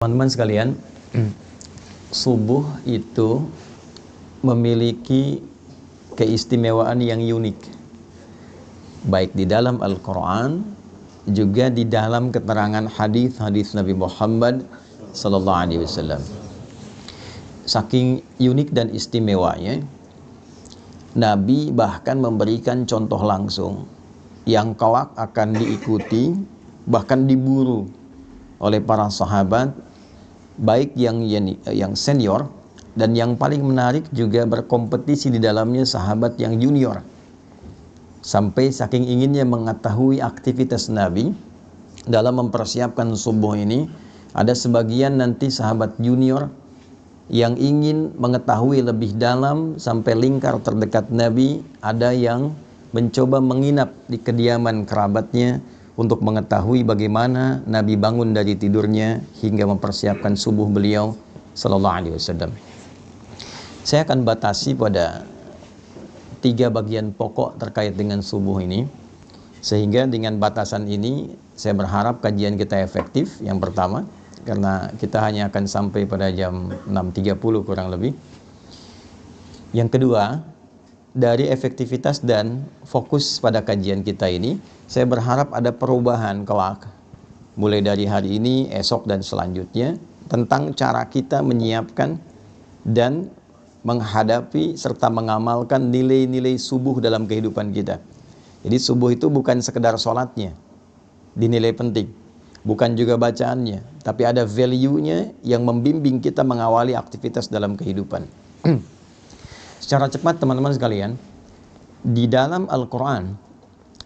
Teman-teman sekalian, subuh itu memiliki keistimewaan yang unik, baik di dalam Al-Quran, juga di dalam keterangan hadis-hadis Nabi Muhammad SAW. Saking unik dan istimewanya, Nabi bahkan memberikan contoh langsung yang kelak akan diikuti, bahkan diburu oleh para sahabat, baik yang senior dan yang paling menarik juga berkompetisi di dalamnya sahabat yang junior. Sampai saking inginnya mengetahui aktivitas Nabi dalam mempersiapkan subuh ini, ada sebagian nanti sahabat junior yang ingin mengetahui lebih dalam sampai lingkar terdekat Nabi. Ada yang mencoba menginap di kediaman kerabatnya untuk mengetahui bagaimana Nabi bangun dari tidurnya hingga mempersiapkan subuh beliau sallallahu alaihi wasallam. Saya akan batasi pada 3 bagian pokok terkait dengan subuh ini, sehingga dengan batasan ini saya berharap kajian kita efektif. Yang pertama, karena kita hanya akan sampai pada jam 6.30 kurang lebih. Yang kedua, dari efektivitas dan fokus pada kajian kita ini, saya berharap ada perubahan kelak mulai dari hari ini, esok dan selanjutnya, tentang cara kita menyiapkan dan menghadapi serta mengamalkan nilai-nilai subuh dalam kehidupan kita. Jadi subuh itu bukan sekedar sholatnya dinilai penting, bukan juga bacaannya, tapi ada value-nya yang membimbing kita mengawali aktivitas dalam kehidupan. Secara cepat teman-teman sekalian, di dalam Al-Quran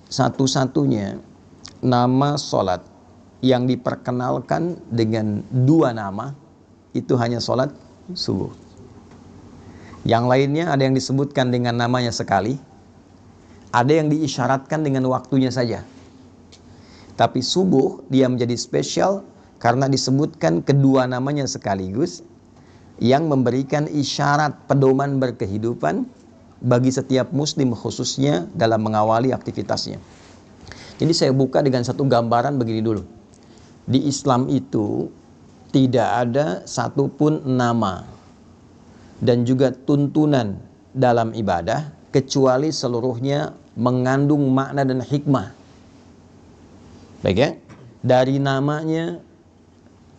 satu-satunya nama sholat yang diperkenalkan dengan 2 nama itu hanya sholat subuh. Yang lainnya ada yang disebutkan dengan namanya sekali, ada yang diisyaratkan dengan waktunya saja. Tapi subuh dia menjadi spesial karena disebutkan kedua namanya sekaligus, yang memberikan isyarat pedoman berkehidupan bagi setiap muslim khususnya dalam mengawali aktivitasnya. Jadi saya buka dengan satu gambaran begini dulu. Di Islam itu tidak ada satupun nama dan juga tuntunan dalam ibadah kecuali seluruhnya mengandung makna dan hikmah. Baik ya, dari namanya,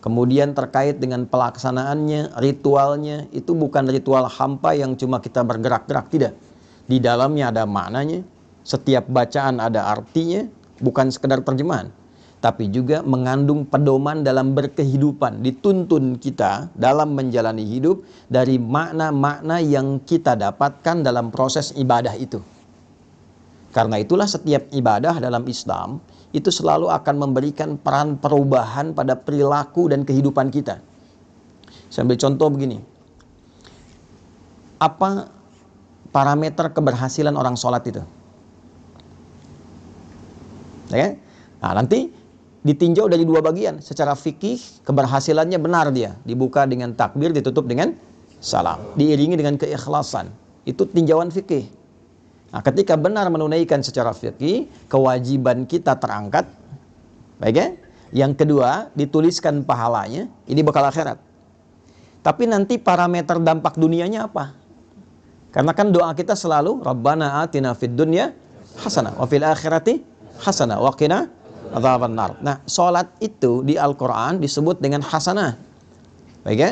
kemudian terkait dengan pelaksanaannya, ritualnya, itu bukan ritual hampa yang cuma kita bergerak-gerak, tidak. Di dalamnya ada maknanya, setiap bacaan ada artinya, bukan sekedar terjemahan, tapi juga mengandung pedoman dalam berkehidupan. Dituntun kita dalam menjalani hidup dari makna-makna yang kita dapatkan dalam proses ibadah itu. Karena itulah setiap ibadah dalam Islam itu selalu akan memberikan peran perubahan pada perilaku dan kehidupan kita. Saya ambil contoh begini. Apa parameter keberhasilan orang sholat itu? Ya? Nah, nanti ditinjau dari 2 bagian. Secara fikih, keberhasilannya benar dia. Dibuka dengan takbir, ditutup dengan salam. Diiringi dengan keikhlasan. Itu tinjauan fikih. Nah, ketika benar menunaikan secara fikih, kewajiban kita terangkat. Baik ya? Yang kedua, dituliskan pahalanya. Ini bekal akhirat. Tapi nanti parameter dampak dunianya apa? Karena kan doa kita selalu Rabbana atina fid dunya hasanah wa fil akhirati hasanah wa qina adzabannar. Nah, salat itu di Al-Qur'an disebut dengan hasanah. Baik ya?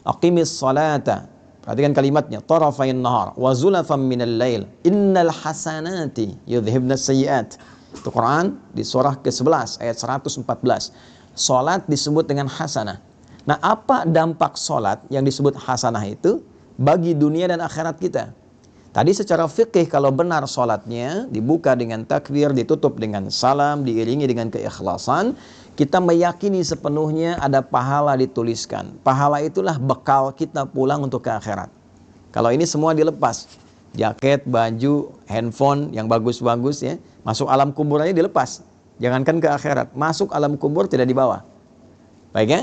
Aqimis salata. Perhatikan kalimatnya, tarafain nahar wa zulafan minal lail innal hasanati yudhibnas sayyiat. Itu Quran di surah ke-11 ayat 114. Salat disebut dengan hasanah. Nah, apa dampak salat yang disebut hasanah itu bagi dunia dan akhirat kita? Tadi secara fikih kalau benar salatnya dibuka dengan takbir, ditutup dengan salam, diiringi dengan keikhlasan, kita meyakini sepenuhnya ada pahala dituliskan. Pahala itulah bekal kita pulang untuk ke akhirat. Kalau ini semua dilepas, jaket, baju, handphone yang bagus-bagus ya, masuk alam kubur aja dilepas. Jangankan ke akhirat, masuk alam kubur tidak dibawa. Baik ya?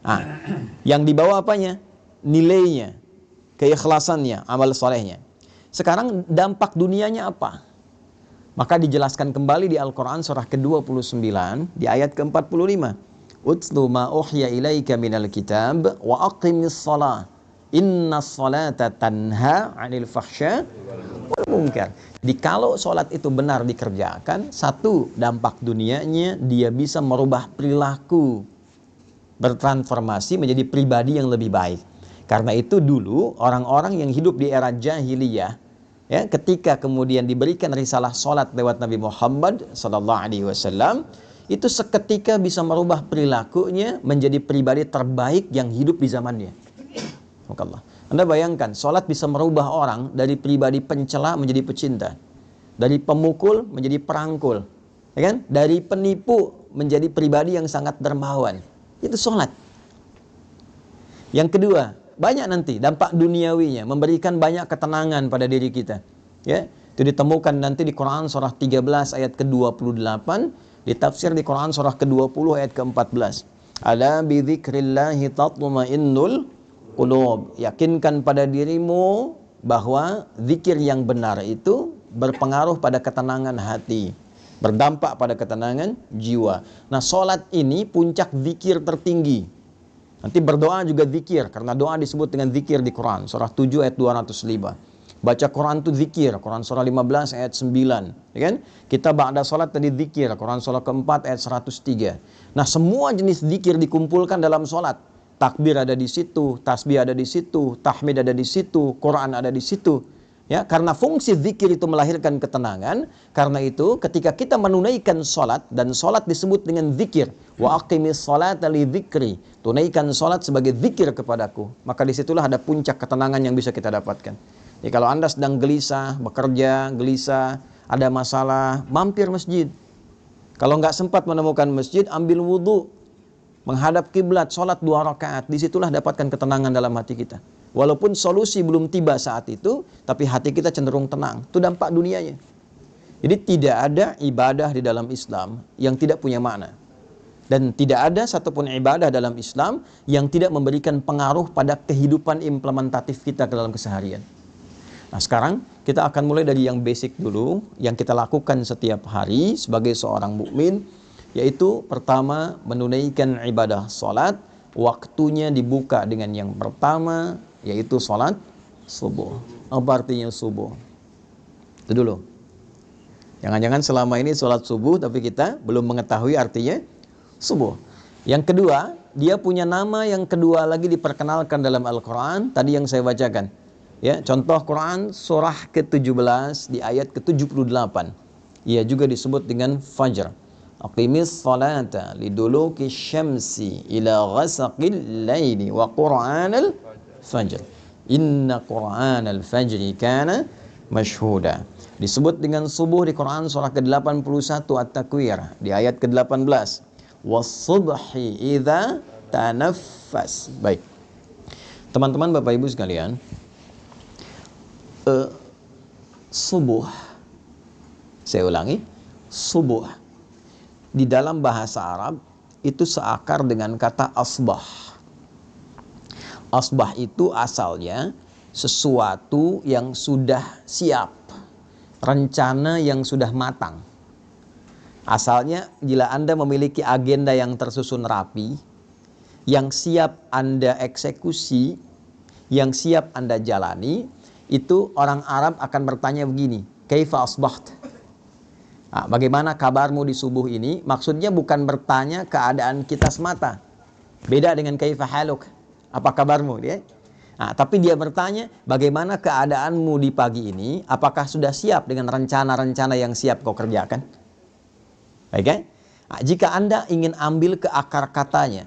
Nah, yang dibawa apanya? Nilainya, keikhlasannya, amal solehnya. Sekarang dampak dunianya apa? Maka dijelaskan kembali di Al-Quran surah ke-29 di ayat ke-45. Utlu ma uhya ilaika minal kitab wa aqimis shalah. Innas salata tanha 'anil fahsya wal munkar. Jadi kalau sholat itu benar dikerjakan, satu, dampak dunianya dia bisa merubah perilaku, bertransformasi menjadi pribadi yang lebih baik. Karena itu dulu orang-orang yang hidup di era jahiliyah, ya, ketika kemudian diberikan risalah sholat lewat Nabi Muhammad SAW, itu seketika bisa merubah perilakunya menjadi pribadi terbaik yang hidup di zamannya. Allah. Anda bayangkan, sholat bisa merubah orang dari pribadi pencela menjadi pecinta, dari pemukul menjadi perangkul, ya kan? Dari penipu menjadi pribadi yang sangat dermawan. Itu sholat. Yang kedua, banyak nanti dampak duniawinya, memberikan banyak ketenangan pada diri kita. Ya, itu ditemukan nanti di Quran surah 13 ayat ke-28, ditafsir di Quran surah ke-20 ayat ke-14. Ala bi dzikrillahi tatma'innul qulub. Yakinkan pada dirimu bahwa zikir yang benar itu berpengaruh pada ketenangan hati, berdampak pada ketenangan jiwa. Nah, sholat ini puncak zikir tertinggi. Nanti berdoa juga zikir, karena doa disebut dengan zikir di Quran surah 7 ayat 205. Baca Quran itu zikir, Quran surah 15 ayat 9, ya kan? Kita ba'da sholat tadi zikir, Quran surah keempat ayat 103. Nah, semua jenis zikir dikumpulkan dalam sholat. Takbir ada di situ, tasbih ada di situ, tahmid ada di situ, Quran ada di situ. Ya, karena fungsi zikir itu melahirkan ketenangan. Karena itu ketika kita menunaikan sholat, dan sholat disebut dengan zikir, wa aqimis sholata li dzikri, tunaikan sholat sebagai zikir kepadaku, maka disitulah ada puncak ketenangan yang bisa kita dapatkan. Jadi kalau Anda sedang gelisah, bekerja, gelisah, ada masalah, mampir masjid. Kalau nggak sempat menemukan masjid, ambil wudhu, menghadap kiblat, sholat 2 rakaat. Disitulah dapatkan ketenangan dalam hati kita. Walaupun solusi belum tiba saat itu, tapi hati kita cenderung tenang. Itu dampak dunianya. Jadi tidak ada ibadah di dalam Islam yang tidak punya makna. Dan tidak ada satupun ibadah dalam Islam yang tidak memberikan pengaruh pada kehidupan implementatif kita ke dalam keseharian. Nah, sekarang kita akan mulai dari yang basic dulu, yang kita lakukan setiap hari sebagai seorang mukmin, yaitu pertama menunaikan ibadah sholat. Waktunya dibuka dengan yang pertama, yaitu sholat subuh. Apa artinya subuh? Itu dulu. Jangan-jangan selama ini sholat subuh tapi kita belum mengetahui artinya subuh. Yang kedua, dia punya nama yang kedua lagi diperkenalkan dalam Al-Quran, tadi yang saya bacakan. Ya, contoh Quran surah ke-17 di ayat ke-78. Ia juga disebut dengan Fajr. Aqimis salata liduluki syamsi ila ghasaqil laili wa qur'anal fajr. Inna qur'anal fajri kana mashhuda. Disebut dengan subuh di Quran surah ke-81 At-Takwir di ayat ke-18. Was-subhi idza tanaffas. Baik. Teman-teman, Bapak Ibu sekalian, subuh, saya ulangi, subuh di dalam bahasa Arab itu seakar dengan kata asbah. Asbah itu asalnya sesuatu yang sudah siap, rencana yang sudah matang. Asalnya bila Anda memiliki agenda yang tersusun rapi, yang siap Anda eksekusi, yang siap Anda jalani, itu orang Arab akan bertanya begini, kaifa asbaht? Nah, bagaimana kabarmu di subuh ini? Maksudnya bukan bertanya keadaan kita semata. Beda dengan kaifa haluk, apa kabarmu dia? Nah, tapi dia bertanya bagaimana keadaanmu di pagi ini? Apakah sudah siap dengan rencana-rencana yang siap kau kerjakan? Baik kan? Nah, jika Anda ingin ambil ke akar katanya,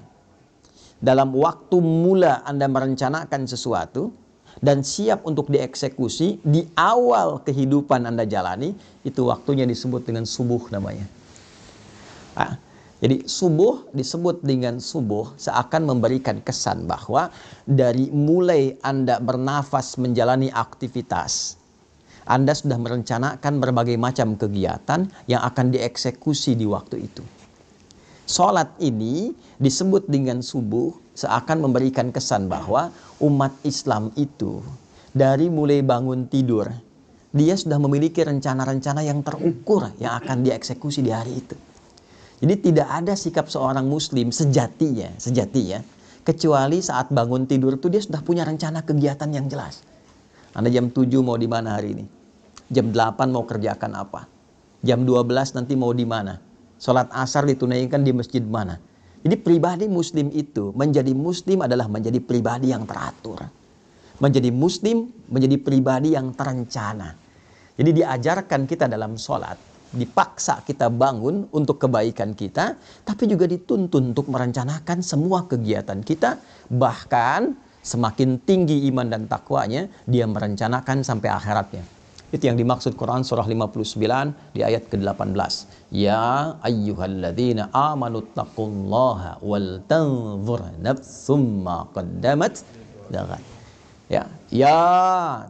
dalam waktu mula Anda merencanakan sesuatu dan siap untuk dieksekusi di awal kehidupan Anda jalani, itu waktunya disebut dengan subuh namanya. Nah, jadi subuh disebut dengan subuh seakan memberikan kesan bahwa dari mulai Anda bernafas menjalani aktivitas, Anda sudah merencanakan berbagai macam kegiatan yang akan dieksekusi di waktu itu. Sholat ini disebut dengan subuh seakan memberikan kesan bahwa umat Islam itu dari mulai bangun tidur, dia sudah memiliki rencana-rencana yang terukur yang akan dieksekusi di hari itu. Jadi tidak ada sikap seorang muslim sejatinya, kecuali saat bangun tidur itu dia sudah punya rencana kegiatan yang jelas. Anda jam 7 mau di mana hari ini? Jam 8 mau kerjakan apa? Jam 12 nanti mau di mana? Sholat asar ditunaikan di masjid mana? Jadi pribadi muslim itu, menjadi muslim adalah menjadi pribadi yang teratur. Menjadi muslim, menjadi pribadi yang terencana. Jadi diajarkan kita dalam sholat, dipaksa kita bangun untuk kebaikan kita, tapi juga dituntun untuk merencanakan semua kegiatan kita. Bahkan semakin tinggi iman dan takwanya, dia merencanakan sampai akhiratnya. Itu yang dimaksud Quran surah 59 di ayat ke-18. Ya ayyuhalladzina amanu taqullaha wal tanzur nafsum ma qaddamat lighad. Ya,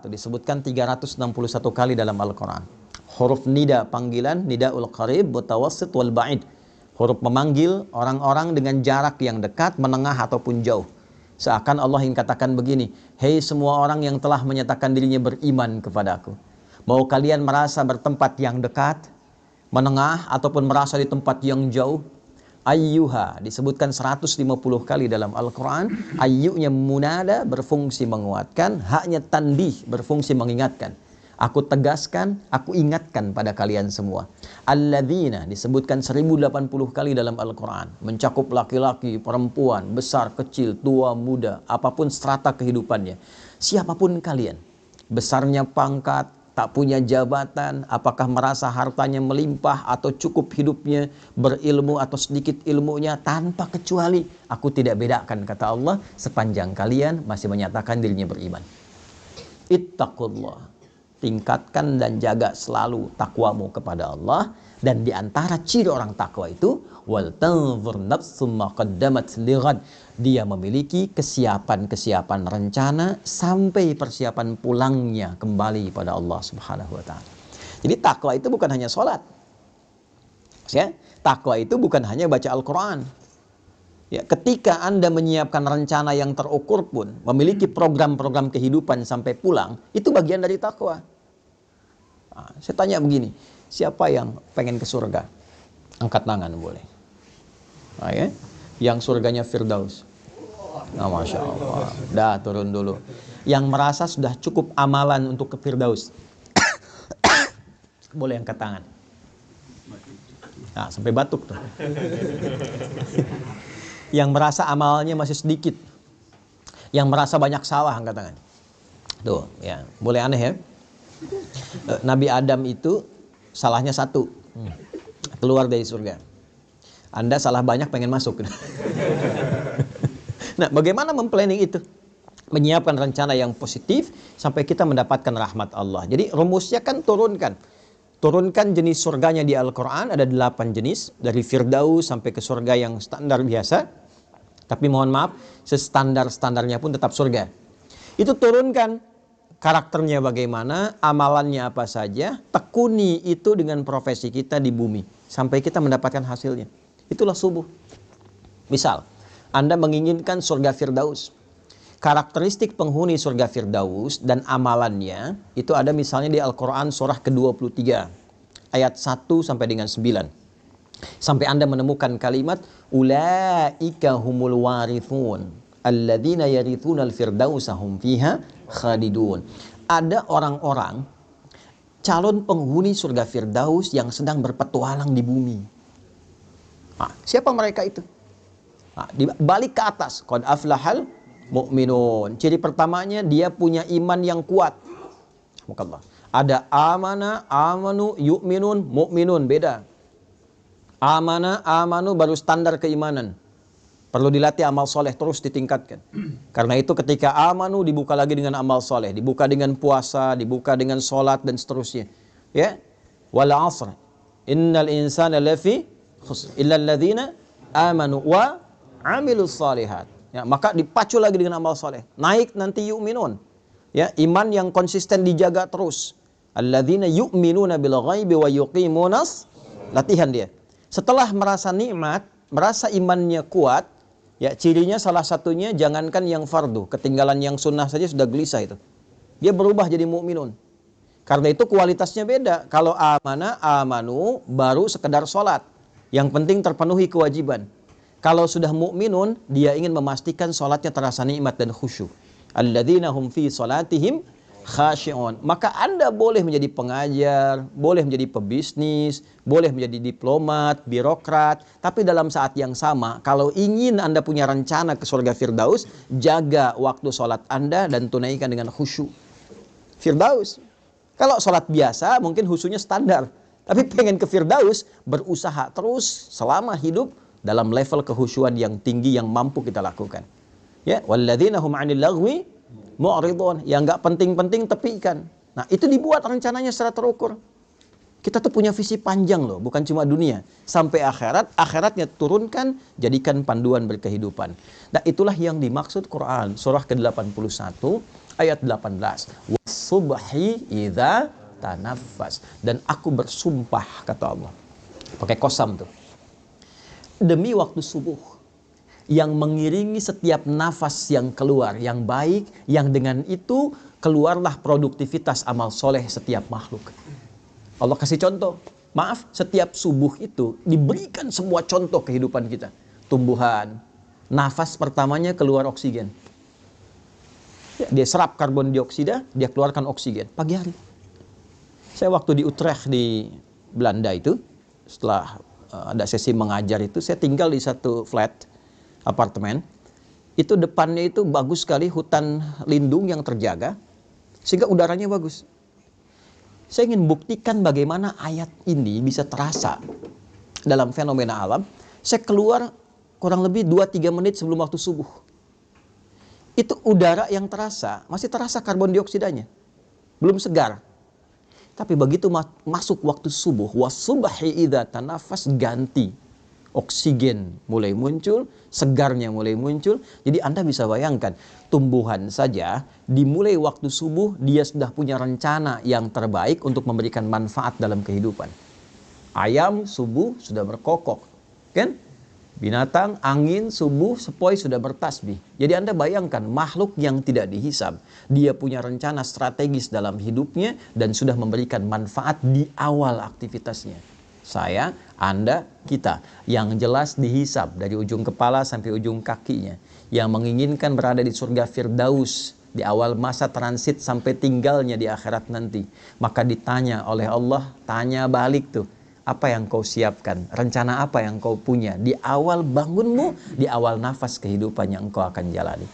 itu disebutkan 361 kali dalam Al-Quran. Huruf nida panggilan, nidaul qarib, mutawassit wal ba'id. Huruf memanggil orang-orang dengan jarak yang dekat, menengah ataupun jauh. Seakan Allah ingin katakan begini, hei semua orang yang telah menyatakan dirinya beriman kepadaku. Mau kalian merasa bertempat yang dekat, menengah, ataupun merasa di tempat yang jauh? Ayyuha disebutkan 150 kali dalam Al-Quran. Ayyunya munada berfungsi menguatkan, haknya tandih berfungsi mengingatkan. Aku tegaskan, aku ingatkan pada kalian semua. Alladzina disebutkan 1080 kali dalam Al-Quran. Mencakup laki-laki, perempuan, besar, kecil, tua, muda, apapun strata kehidupannya. Siapapun kalian, besarnya pangkat, tak punya jabatan, apakah merasa hartanya melimpah atau cukup hidupnya, berilmu atau sedikit ilmunya, tanpa kecuali aku tidak bedakan, kata Allah, sepanjang kalian masih menyatakan dirinya beriman. Ittaqullah, tingkatkan dan jaga selalu takwamu kepada Allah. Dan diantara ciri orang takwa itu, wal tanzur nafsum ma qaddamat lighad, dia memiliki kesiapan rencana sampai persiapan pulangnya kembali pada Allah Subhanahu wa taala. Jadi takwa itu bukan hanya sholat. Ya, takwa itu bukan hanya baca Al-Qur'an. Ya, ketika Anda menyiapkan rencana yang terukur pun, memiliki program-program kehidupan sampai pulang, itu bagian dari takwa. Nah, saya tanya begini, siapa yang pengen ke surga? Angkat tangan boleh. Nah, ya. Yang surganya Firdaus. Nah, Masya Allah. Dah turun dulu. Yang merasa sudah cukup amalan untuk ke Firdaus. Boleh angkat tangan. Nah, sampai batuk tuh. Yang merasa amalnya masih sedikit. Yang merasa banyak salah, angkat tangan. Tuh, ya. Boleh aneh ya. Nabi Adam itu salahnya satu. Keluar dari surga. Anda salah banyak pengen masuk. Nah, bagaimana memplanning itu? Menyiapkan rencana yang positif sampai kita mendapatkan rahmat Allah. Jadi rumusnya kan turunkan jenis surganya di Al-Quran. Ada 8 jenis. Dari Firdaus sampai ke surga yang standar biasa. Tapi mohon maaf, standarnya pun tetap surga. Itu turunkan karakternya bagaimana, amalannya apa saja. Tekuni itu dengan profesi kita di bumi. Sampai kita mendapatkan hasilnya. Itulah subuh. Misal, Anda menginginkan surga Firdaus. Karakteristik penghuni surga Firdaus dan amalannya itu ada misalnya di Al-Quran surah ke-23 ayat 1 sampai dengan 9. Sampai Anda menemukan kalimat ulaika humul warithun alladzina yarithunal firdausa hum fiha khalidun. Ada orang-orang calon penghuni surga Firdaus yang sedang berpetualang di bumi. Nah, siapa mereka itu? Nah, balik ke atas, qad aflahal mu'minun. Ciri pertamanya dia punya iman yang kuat. Alhamdulillah. Ada amana, amanu, yu'minun, mu'minun, beda. Amana, amanu baru standar keimanan. Perlu dilatih amal soleh terus ditingkatkan. Karena itu ketika amanu dibuka lagi dengan amal soleh, dibuka dengan puasa, dibuka dengan sholat dan seterusnya. Ya, wal asr, innal insana lafi khusr illa alladzina amanu wa amilus salihat. Ya, maka dipacu lagi dengan amal soleh. Naik nanti yu'minun. Ya, iman yang konsisten dijaga terus. Alladzina yu'minuna bil ghaibi wa yuqimunas, latihan dia. Setelah merasa nikmat, merasa imannya kuat, ya cirinya salah satunya jangankan yang fardu, ketinggalan yang sunnah saja sudah gelisah itu. Dia berubah jadi mukminun. Karena itu kualitasnya beda. Kalau amana, amanu baru sekedar sholat. Yang penting terpenuhi kewajiban. Kalau sudah mukminun, dia ingin memastikan sholatnya terasa nikmat dan khusyuk. Alladzina hum fi sholatihim khashi'un. Maka Anda boleh menjadi pengajar, boleh menjadi pebisnis, boleh menjadi diplomat, birokrat, tapi dalam saat yang sama, kalau ingin Anda punya rencana ke surga Firdaus, jaga waktu sholat Anda dan tunaikan dengan khusyuk. Firdaus. Kalau sholat biasa, mungkin khusyuknya standar. Tapi pengen ke Firdaus, berusaha terus selama hidup dalam level kehusyuan yang tinggi yang mampu kita lakukan. Ya, walladzina hum 'anil lagwi mu'ridun, yang enggak penting-penting tepikan. Nah, itu dibuat rencananya secara terukur. Kita tuh punya visi panjang loh, bukan cuma dunia. Sampai akhirat, akhiratnya turunkan, jadikan panduan berkehidupan. Nah, itulah yang dimaksud Quran. Surah ke-81, ayat 18. Wasubhi idza tanaffas. Dan aku bersumpah, kata Allah. Pakai kosam tuh. Demi waktu subuh yang mengiringi setiap nafas yang keluar, yang baik, yang dengan itu keluarlah produktivitas amal soleh setiap makhluk. Allah kasih contoh. Maaf, setiap subuh itu diberikan semua contoh kehidupan kita. Tumbuhan, nafas pertamanya keluar oksigen. Ya, dia serap karbon dioksida, dia keluarkan oksigen pagi hari. Saya waktu di Utrecht di Belanda itu, setelah ada sesi mengajar itu, saya tinggal di satu flat apartemen. Itu depannya itu bagus sekali, hutan lindung yang terjaga, sehingga udaranya bagus. Saya ingin buktikan bagaimana ayat ini bisa terasa dalam fenomena alam. Saya keluar kurang lebih 2-3 menit sebelum waktu subuh. Itu udara yang terasa, masih terasa karbon dioksidanya, belum segar. Tapi begitu masuk waktu subuh, wasubhi idza tanafas, ganti. Oksigen mulai muncul, segarnya mulai muncul. Jadi Anda bisa bayangkan, tumbuhan saja dimulai waktu subuh, dia sudah punya rencana yang terbaik untuk memberikan manfaat dalam kehidupan. Ayam subuh sudah berkokok, kan? Binatang, angin, subuh, sepoi sudah bertasbih. Jadi Anda bayangkan makhluk yang tidak dihisab. Dia punya rencana strategis dalam hidupnya dan sudah memberikan manfaat di awal aktivitasnya. Saya, Anda, kita. Yang jelas dihisab dari ujung kepala sampai ujung kakinya. Yang menginginkan berada di surga Firdaus di awal masa transit sampai tinggalnya di akhirat nanti. Maka ditanya oleh Allah, tanya balik tuh. Apa yang kau siapkan? Rencana apa yang kau punya? Di awal bangunmu, di awal nafas kehidupan yang engkau akan jalani.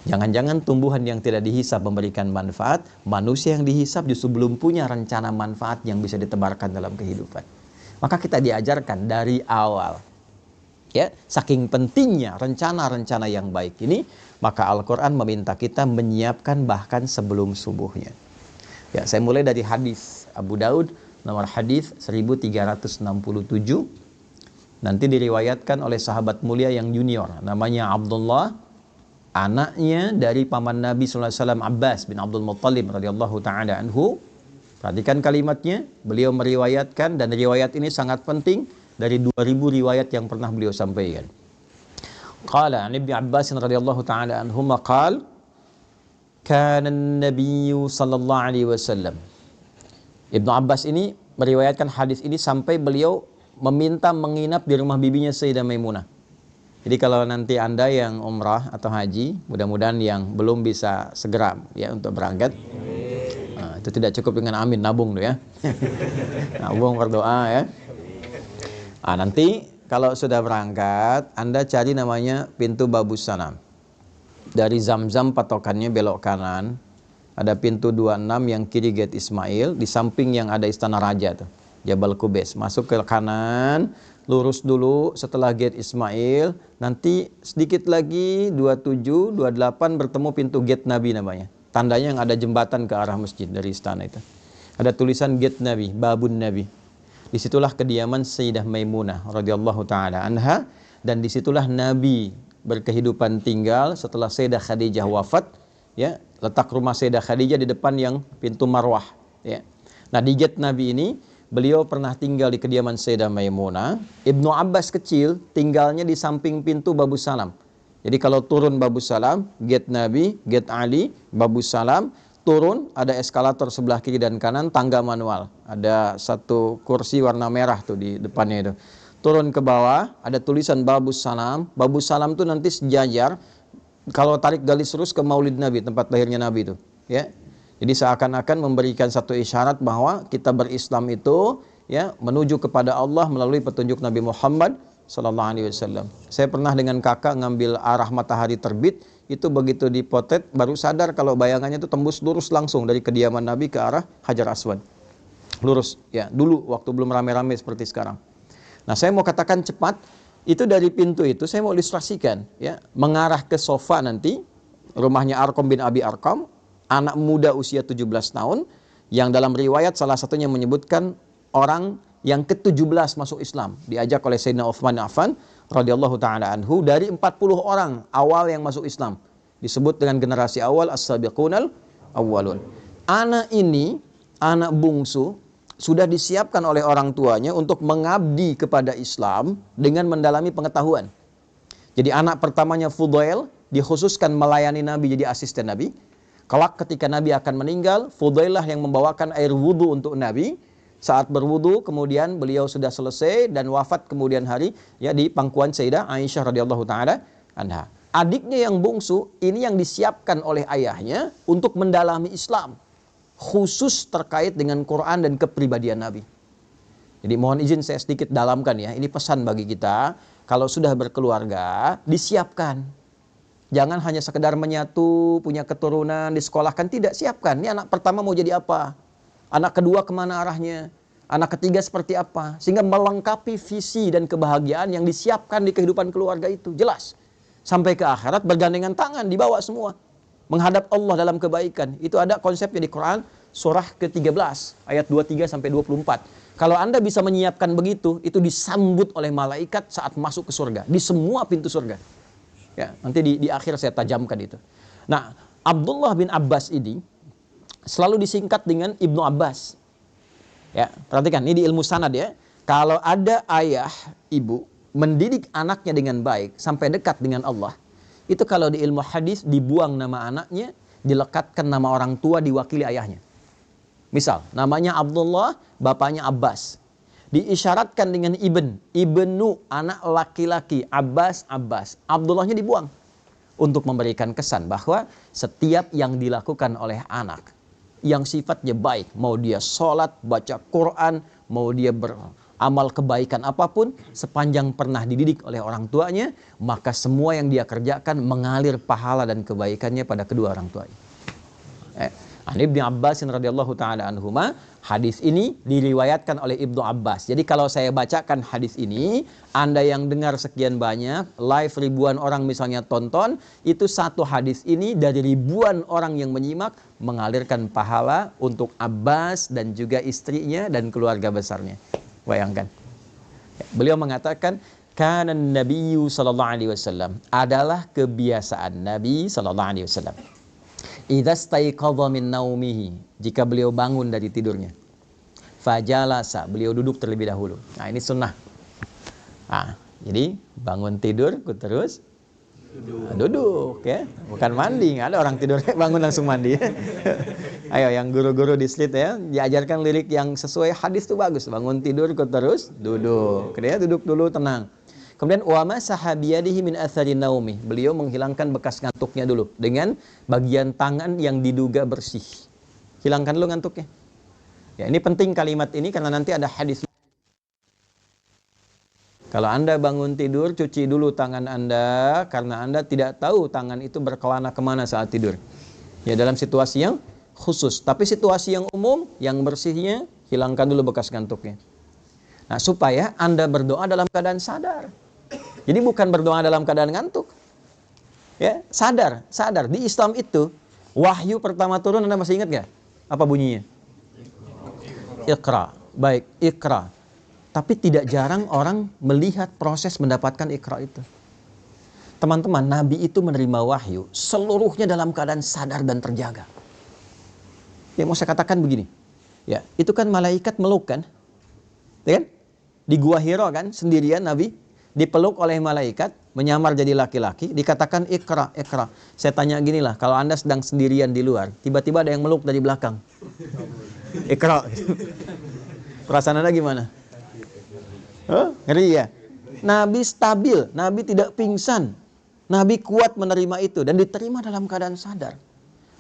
Jangan-jangan tumbuhan yang tidak dihisab memberikan manfaat, manusia yang dihisab justru belum punya rencana manfaat yang bisa ditebarkan dalam kehidupan. Maka kita diajarkan dari awal. Ya, saking pentingnya rencana-rencana yang baik ini, maka Al-Quran meminta kita menyiapkan bahkan sebelum subuhnya. Ya, saya mulai dari hadis Abu Daud, nomor hadis 1367, nanti diriwayatkan oleh sahabat mulia yang junior, namanya Abdullah, anaknya dari paman Nabi SAW Abbas bin Abdul Muttalib radhiyallahu ta'ala anhu. Perhatikan kalimatnya, beliau meriwayatkan, dan riwayat ini sangat penting, dari 2000 riwayat yang pernah beliau sampaikan. Qala an Ibnu Abbas radhiyallahu ta'ala anhuma qala kana an-nabiy sallallahu alaihi wasallam. Ibnu Abbas ini meriwayatkan hadis ini sampai beliau meminta menginap di rumah bibinya Sayyidah Maimunah. Jadi kalau nanti Anda yang umrah atau haji, mudah-mudahan yang belum bisa segera ya untuk berangkat. Nah, itu tidak cukup dengan amin, nabung tuh ya. Nabung berdoa ya. Nah, nanti kalau sudah berangkat, Anda cari namanya pintu Babus Salam. Dari Zamzam patokannya belok kanan. Ada pintu 26 yang kiri gate Ismail, di samping yang ada istana raja tuh, Jabal Qubais. Masuk ke kanan, lurus dulu setelah gate Ismail, nanti sedikit lagi 27, 28 bertemu pintu gate Nabi namanya. Tandanya yang ada jembatan ke arah masjid dari istana itu. Ada tulisan gate Nabi, Babun Nabi. Disitulah kediaman Sayyidah Maimunah radhiyallahu taala anha, dan disitulah Nabi berkehidupan tinggal setelah Sayyidah Khadijah wafat. Ya, letak rumah Sayyidah Khadijah di depan yang pintu Marwah. Ya. Nah, di gate Nabi ini, beliau pernah tinggal di kediaman Sayyidah Maimunah. Ibnu Abbas kecil tinggalnya di samping pintu Babus Salam. Jadi kalau turun Babus Salam, gate Nabi, gate Ali, Babus Salam, turun, ada eskalator sebelah kiri dan kanan, tangga manual. Ada satu kursi warna merah tuh di depannya itu. turun ke bawah, ada tulisan Babus Salam. Babus Salam itu nanti sejajar, kalau tarik garis lurus ke Maulid Nabi, tempat lahirnya Nabi itu. Ya, jadi seakan-akan memberikan satu isyarat bahwa kita berislam itu ya menuju kepada Allah melalui petunjuk Nabi Muhammad Sallallahu Alaihi Wasallam. Saya pernah dengan kakak ngambil arah matahari terbit, itu begitu dipotret baru sadar kalau bayangannya itu tembus lurus langsung dari kediaman Nabi ke arah Hajar Aswad. Lurus, ya dulu waktu belum rame-rame seperti sekarang. Nah, saya mau katakan cepat, itu dari pintu itu saya mau ilustrasikan, ya, mengarah ke sofa nanti, rumahnya Arqam bin Abi Arqam, anak muda usia 17 tahun, yang dalam riwayat salah satunya menyebutkan orang yang ke-17 masuk Islam, diajak oleh Sayyidina Utsman bin Affan radhiyallahu taala anhu, dari 40 orang awal yang masuk Islam. Disebut dengan generasi awal as-sabiqunal awwalun. Anak ini, anak bungsu, sudah disiapkan oleh orang tuanya untuk mengabdi kepada Islam dengan mendalami pengetahuan. Jadi anak pertamanya Fudail dikhususkan melayani Nabi, jadi asisten Nabi. Kelak ketika Nabi akan meninggal, Fudail lah yang membawakan air wudhu untuk Nabi. Saat berwudhu, kemudian beliau sudah selesai dan wafat kemudian hari ya di pangkuan Sayyidah Aisyah radhiyallahu taala anha. Adiknya yang bungsu ini yang disiapkan oleh ayahnya untuk mendalami Islam, khusus terkait dengan Quran dan kepribadian Nabi. Jadi mohon izin saya sedikit dalamkan ya. Ini pesan bagi kita, kalau sudah berkeluarga, disiapkan. Jangan hanya sekedar menyatu, punya keturunan, disekolahkan, tidak, siapkan. Ini anak pertama mau jadi apa? Anak kedua kemana arahnya? Anak ketiga seperti apa? Sehingga melengkapi visi dan kebahagiaan yang disiapkan di kehidupan keluarga itu. Jelas. Sampai ke akhirat bergandengan tangan, dibawa semua. Menghadap Allah dalam kebaikan. Itu ada konsepnya di Quran, surah ke-13, ayat 23 sampai 24. Kalau Anda bisa menyiapkan begitu, itu disambut oleh malaikat saat masuk ke surga. Di semua pintu surga. Ya, nanti di akhir saya tajamkan itu. Nah, Abdullah bin Abbas ini selalu disingkat dengan Ibnu Abbas. Ya, perhatikan, ini di ilmu sanad ya. Kalau ada ayah, ibu mendidik anaknya dengan baik sampai dekat dengan Allah, itu kalau di ilmu hadis dibuang nama anaknya, dilekatkan nama orang tua diwakili ayahnya. Misal, namanya Abdullah, bapaknya Abbas. Diisyaratkan dengan ibnu, anak laki-laki, Abbas. Abdullahnya dibuang. Untuk memberikan kesan bahwa setiap yang dilakukan oleh anak yang sifatnya baik, mau dia sholat, baca Quran, mau dia beramal kebaikan apapun, sepanjang pernah dididik oleh orang tuanya, maka semua yang dia kerjakan mengalir pahala dan kebaikannya pada kedua orang tuanya. Ibnu Abbas radhiyallahu taala anhuma, hadis ini diriwayatkan oleh Ibnu Abbas. Jadi kalau saya bacakan hadis ini, Anda yang dengar sekian banyak, live ribuan orang misalnya tonton, itu satu hadis ini dari ribuan orang yang menyimak mengalirkan pahala untuk Abbas dan juga istrinya dan keluarga besarnya. Bayangkan. Beliau mengatakan, kana Nabiyyu sallallahu alaihi wasallam, adalah kebiasaan Nabi sallallahu alaihi wasallam. Idza staiqadha min naumihi, jika beliau bangun dari tidurnya, fajalasa, beliau duduk terlebih dahulu. Nah, ini sunnah. Jadi bangun tidur terus duduk ya, bukan mandi. Nggak ada orang tidur bangun langsung mandi. Ayo yang guru-guru di Slit ya, diajarkan lirik yang sesuai hadis tuh bagus. Bangun tidur terus duduk. Kemudian duduk dulu tenang. Kemudian wa masaha biyadihi min athari naumi. Beliau menghilangkan bekas ngantuknya dulu dengan bagian tangan yang diduga bersih. Hilangkan dulu ngantuknya. Ya, ini penting kalimat ini karena nanti ada hadis. Kalau Anda bangun tidur, cuci dulu tangan Anda karena Anda tidak tahu tangan itu berkelana kemana saat tidur. Ya, dalam situasi yang khusus. Tapi situasi yang umum, yang bersihnya, hilangkan dulu bekas ngantuknya. Nah, supaya Anda berdoa dalam keadaan sadar. Jadi bukan berdoa dalam keadaan ngantuk. Ya, sadar. Di Islam itu, wahyu pertama turun, Anda masih ingat gak? Apa bunyinya? Iqra. Baik, Iqra. Tapi tidak jarang orang melihat proses mendapatkan Iqra itu. Teman-teman, Nabi itu menerima wahyu seluruhnya dalam keadaan sadar dan terjaga. Ya, mau saya katakan begini. Ya, itu kan malaikat meluk kan? Ya kan? Di Gua Hiro kan, sendirian Nabi dipeluk oleh malaikat, menyamar jadi laki-laki, dikatakan Iqra. Saya tanya gini lah, kalau Anda sedang sendirian di luar, tiba-tiba ada yang meluk dari belakang. Iqra. Perasaan Anda gimana? Ngeri ya? Nabi stabil, Nabi tidak pingsan. Nabi kuat menerima itu dan diterima dalam keadaan sadar.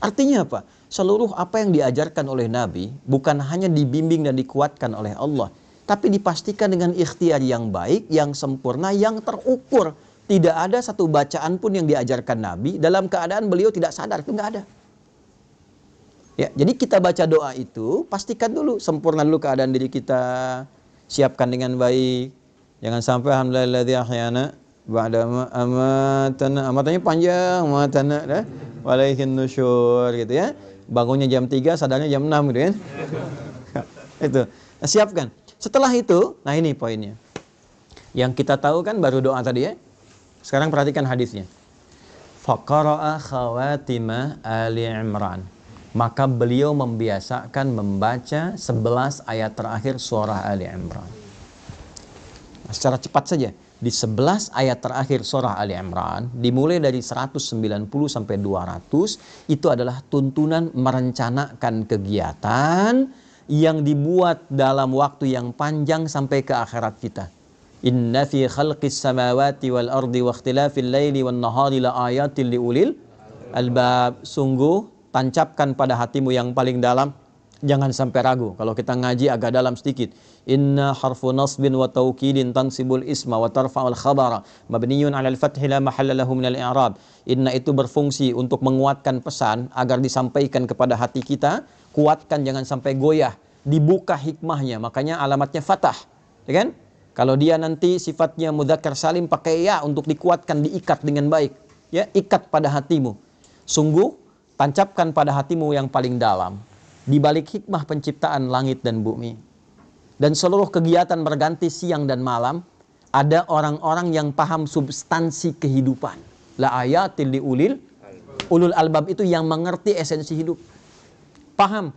Artinya apa? Seluruh apa yang diajarkan oleh Nabi bukan hanya dibimbing dan dikuatkan oleh Allah, tapi dipastikan dengan ikhtiar yang baik, yang sempurna, yang terukur. Tidak ada satu bacaan pun yang diajarkan Nabi dalam keadaan beliau tidak sadar, itu nggak ada. Ya, jadi kita baca doa itu, pastikan dulu, sempurna dulu keadaan diri kita, siapkan dengan baik. Jangan sampai alhamdulillahilladzi ahyana ba'da amatana, amatannya panjang, amatana dah, walaihin nusyur gitu ya. Bangunnya jam 3, sadarnya jam 6 gitu ya. Itu. Nah, siapkan. Setelah itu, nah ini poinnya. Yang kita tahu kan baru doa tadi ya. Sekarang perhatikan hadisnya. Faqara'a khawatima Ali Imran. Maka beliau membiasakan membaca 11 ayat terakhir surah Ali Imran. Nah, secara cepat saja. Di 11 ayat terakhir surah Ali Imran, dimulai dari 190 sampai 200, itu adalah tuntunan merencanakan kegiatan yang dibuat dalam waktu yang panjang sampai ke akhirat kita. Inna fi khalqis samawati wal ardi wa ikhtilafil laili wan nahari la ayatin liulil albab. Sungguh tancapkan pada hatimu yang paling dalam, jangan sampai ragu. Kalau kita ngaji agak dalam sedikit. Inna harfu nasbin wa taukidin tansibul isma wa tarfa'ul khabara mabniyun 'alal fathi la mahalla lahu minal i'rab. Inna itu berfungsi untuk menguatkan pesan agar disampaikan kepada hati kita. Kuatkan, jangan sampai goyah. Dibuka hikmahnya, makanya alamatnya fathah, ya kan? Kalau dia nanti sifatnya mudzakkar salim, pakai ya untuk dikuatkan, diikat dengan baik. Ya, ikat pada hatimu. Sungguh tancapkan pada hatimu yang paling dalam, di balik hikmah penciptaan langit dan bumi dan seluruh kegiatan berganti siang dan malam, ada orang-orang yang paham substansi kehidupan. La ayatil liulil ulul albab, itu yang mengerti esensi hidup. Paham.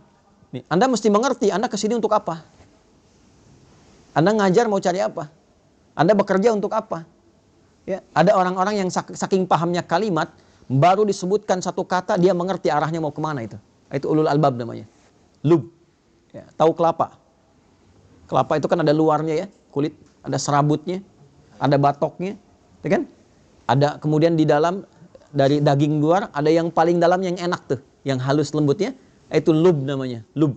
Nih, Anda mesti mengerti Anda kesini untuk apa. Anda ngajar mau cari apa? Anda bekerja untuk apa? Ya, ada orang-orang yang saking pahamnya kalimat, baru disebutkan satu kata dia mengerti arahnya mau kemana itu. Itu ulul albab namanya. Lub. Ya, tahu kelapa. Kelapa itu kan ada luarnya ya, kulit, ada serabutnya, ada batoknya, ya kan? Ada kemudian di dalam dari daging luar ada yang paling dalam yang enak tuh, yang halus lembutnya, itu lub namanya, lub.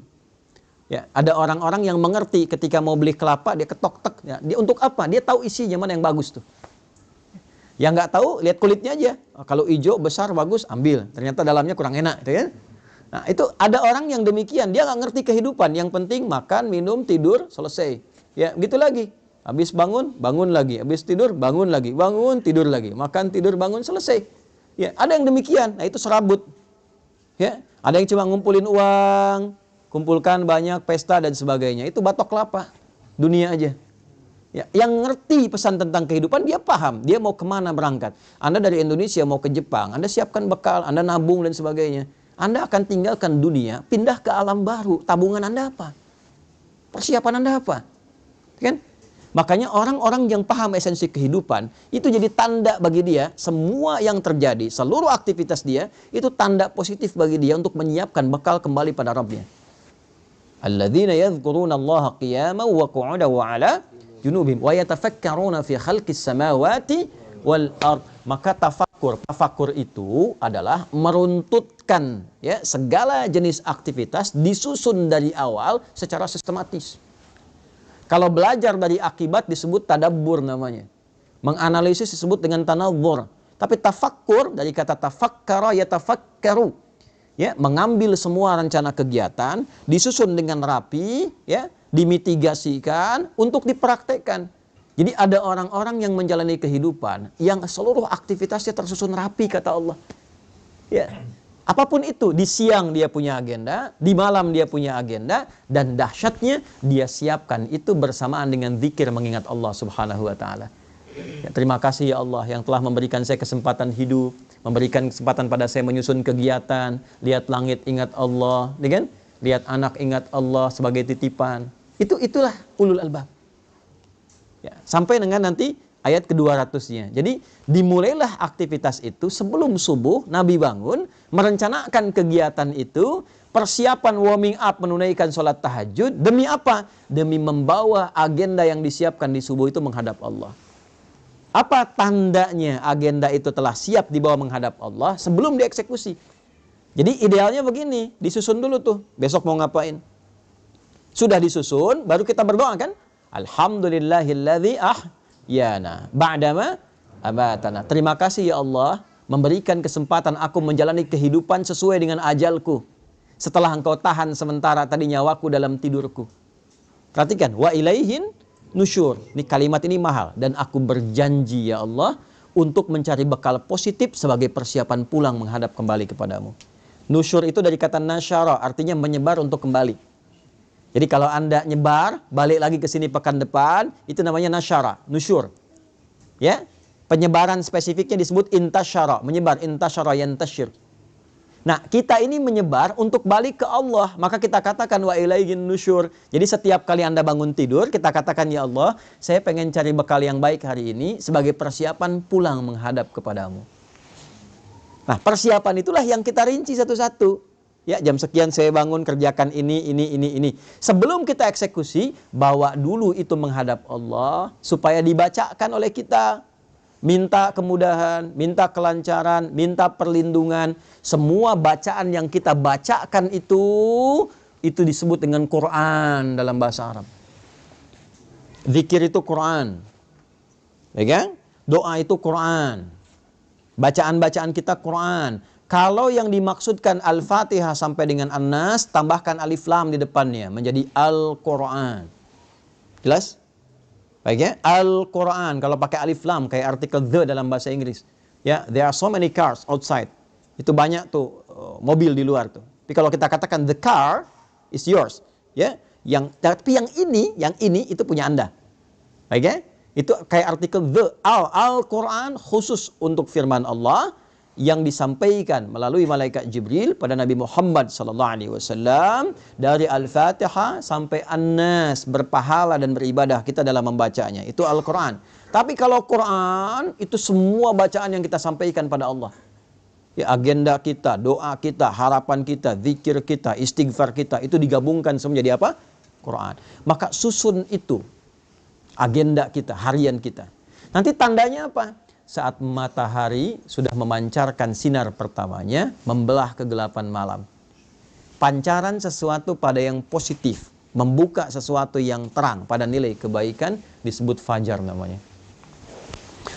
Ya, ada orang-orang yang mengerti ketika mau beli kelapa dia ketok-tek, ya, dia untuk apa? Dia tahu isinya mana yang bagus tuh. Yang nggak tahu lihat kulitnya aja, kalau hijau besar bagus ambil, ternyata dalamnya kurang enak, gitu kan? Nah, itu ada orang yang demikian, dia nggak ngerti kehidupan. Yang penting makan, minum, tidur, selesai. Ya, gitu lagi. Habis bangun, bangun lagi. Habis tidur, bangun lagi. Bangun, tidur lagi. Makan, tidur, bangun, selesai. Ya, ada yang demikian. Nah, itu serabut. Ya, ada yang cuma ngumpulin uang, kumpulkan banyak pesta dan sebagainya. Itu batok kelapa. Dunia aja. Ya, yang ngerti pesan tentang kehidupan dia paham. Dia mau kemana berangkat. Anda dari Indonesia mau ke Jepang, Anda siapkan bekal, Anda nabung dan sebagainya. Anda akan tinggalkan dunia, pindah ke alam baru. Tabungan Anda apa? Persiapan Anda apa? Kan? Makanya orang-orang yang paham esensi kehidupan, itu jadi tanda bagi dia, semua yang terjadi, seluruh aktivitas dia, itu tanda positif bagi dia untuk menyiapkan bekal kembali pada Rabbnya. Alladzina yadhkuruna Allaha qiyaman wa qu'udan wa 'ala junubihim wa yatafakkaruna fi khalqis samawati wal ard. Maka tafakur itu adalah meruntutkan ya segala jenis aktivitas, disusun dari awal secara sistematis. Kalau belajar dari akibat disebut tadabbur namanya. Menganalisis disebut dengan tanadzur. Tapi tafakkur dari kata tafakkara yatafakkaru. Ya, mengambil semua rencana kegiatan, disusun dengan rapi, ya, dimitigasikan untuk dipraktekkan. Jadi ada orang-orang yang menjalani kehidupan yang seluruh aktivitasnya tersusun rapi kata Allah. Ya, apapun itu, di siang dia punya agenda, di malam dia punya agenda, dan dahsyatnya dia siapkan itu bersamaan dengan zikir mengingat Allah Subhanahu wa taala. Ya, terima kasih ya Allah yang telah memberikan saya kesempatan hidup, memberikan kesempatan pada saya menyusun kegiatan, lihat langit ingat Allah, ya kan? Lihat anak ingat Allah sebagai titipan. Itulah ulul albab. Ya, sampai dengan nanti ayat ke-200-nya. Jadi dimulailah aktivitas itu sebelum subuh, Nabi bangun, merencanakan kegiatan itu, persiapan warming up menunaikan sholat tahajud. Demi apa? Demi membawa agenda yang disiapkan di subuh itu menghadap Allah. Apa tandanya agenda itu telah siap dibawa menghadap Allah sebelum dieksekusi? Jadi idealnya begini, disusun dulu tuh, besok mau ngapain. Sudah disusun, baru kita berdoa kan? Alhamdulillahilladzi ahyana ba'dama amatana. Terima kasih ya Allah, memberikan kesempatan aku menjalani kehidupan sesuai dengan ajalku. Setelah engkau tahan sementara tadi nyawaku dalam tidurku. Perhatikan, wa ilaihin nusyur. Ini kalimat ini mahal. Dan aku berjanji ya Allah untuk mencari bekal positif sebagai persiapan pulang menghadap kembali kepadamu. Nusyur itu dari kata nasyara, artinya menyebar untuk kembali. Jadi kalau Anda nyebar, balik lagi ke sini pekan depan, itu namanya nasyara, nusyur. Ya, penyebaran spesifiknya disebut intasyara, menyebar, intasyara yantasyir. Nah, kita ini menyebar untuk balik ke Allah. Maka kita katakan wa ilaihin nusyur. Jadi setiap kali Anda bangun tidur, kita katakan ya Allah, saya pengen cari bekal yang baik hari ini sebagai persiapan pulang menghadap kepadamu. Nah, persiapan itulah yang kita rinci satu-satu. Ya, jam sekian saya bangun kerjakan ini. Sebelum kita eksekusi, bawa dulu itu menghadap Allah supaya dibacakan oleh kita. Minta kemudahan, minta kelancaran, minta perlindungan. Semua bacaan yang kita bacakan itu disebut dengan Quran dalam bahasa Arab. Zikir itu Quran. Ya kan? Doa itu Quran. Bacaan-bacaan kita Quran. Kalau yang dimaksudkan Al-Fatihah sampai dengan An-Nas, tambahkan alif lam di depannya menjadi Al-Quran. Jelas? Baik ya, Al-Quran kalau pakai alif lam kayak artikel the dalam bahasa Inggris. Ya, there are so many cars outside. Itu banyak tuh mobil di luar tuh. Tapi kalau kita katakan the car is yours, ya. Tapi yang ini itu punya Anda. Baik ya? Itu kayak artikel the Al-Quran khusus untuk firman Allah yang disampaikan melalui malaikat Jibril pada Nabi Muhammad SAW dari Al-Fatihah sampai An-Nas, berpahala dan beribadah kita dalam membacanya. Itu Al-Quran. Tapi kalau Quran itu semua bacaan yang kita sampaikan pada Allah. Ya, agenda kita, doa kita, harapan kita, zikir kita, istighfar kita itu digabungkan semua jadi apa? Quran. Maka susun itu agenda kita, harian kita. Nanti tandanya apa? Saat matahari sudah memancarkan sinar pertamanya, membelah kegelapan malam. Pancaran sesuatu pada yang positif, membuka sesuatu yang terang pada nilai kebaikan disebut fajar namanya.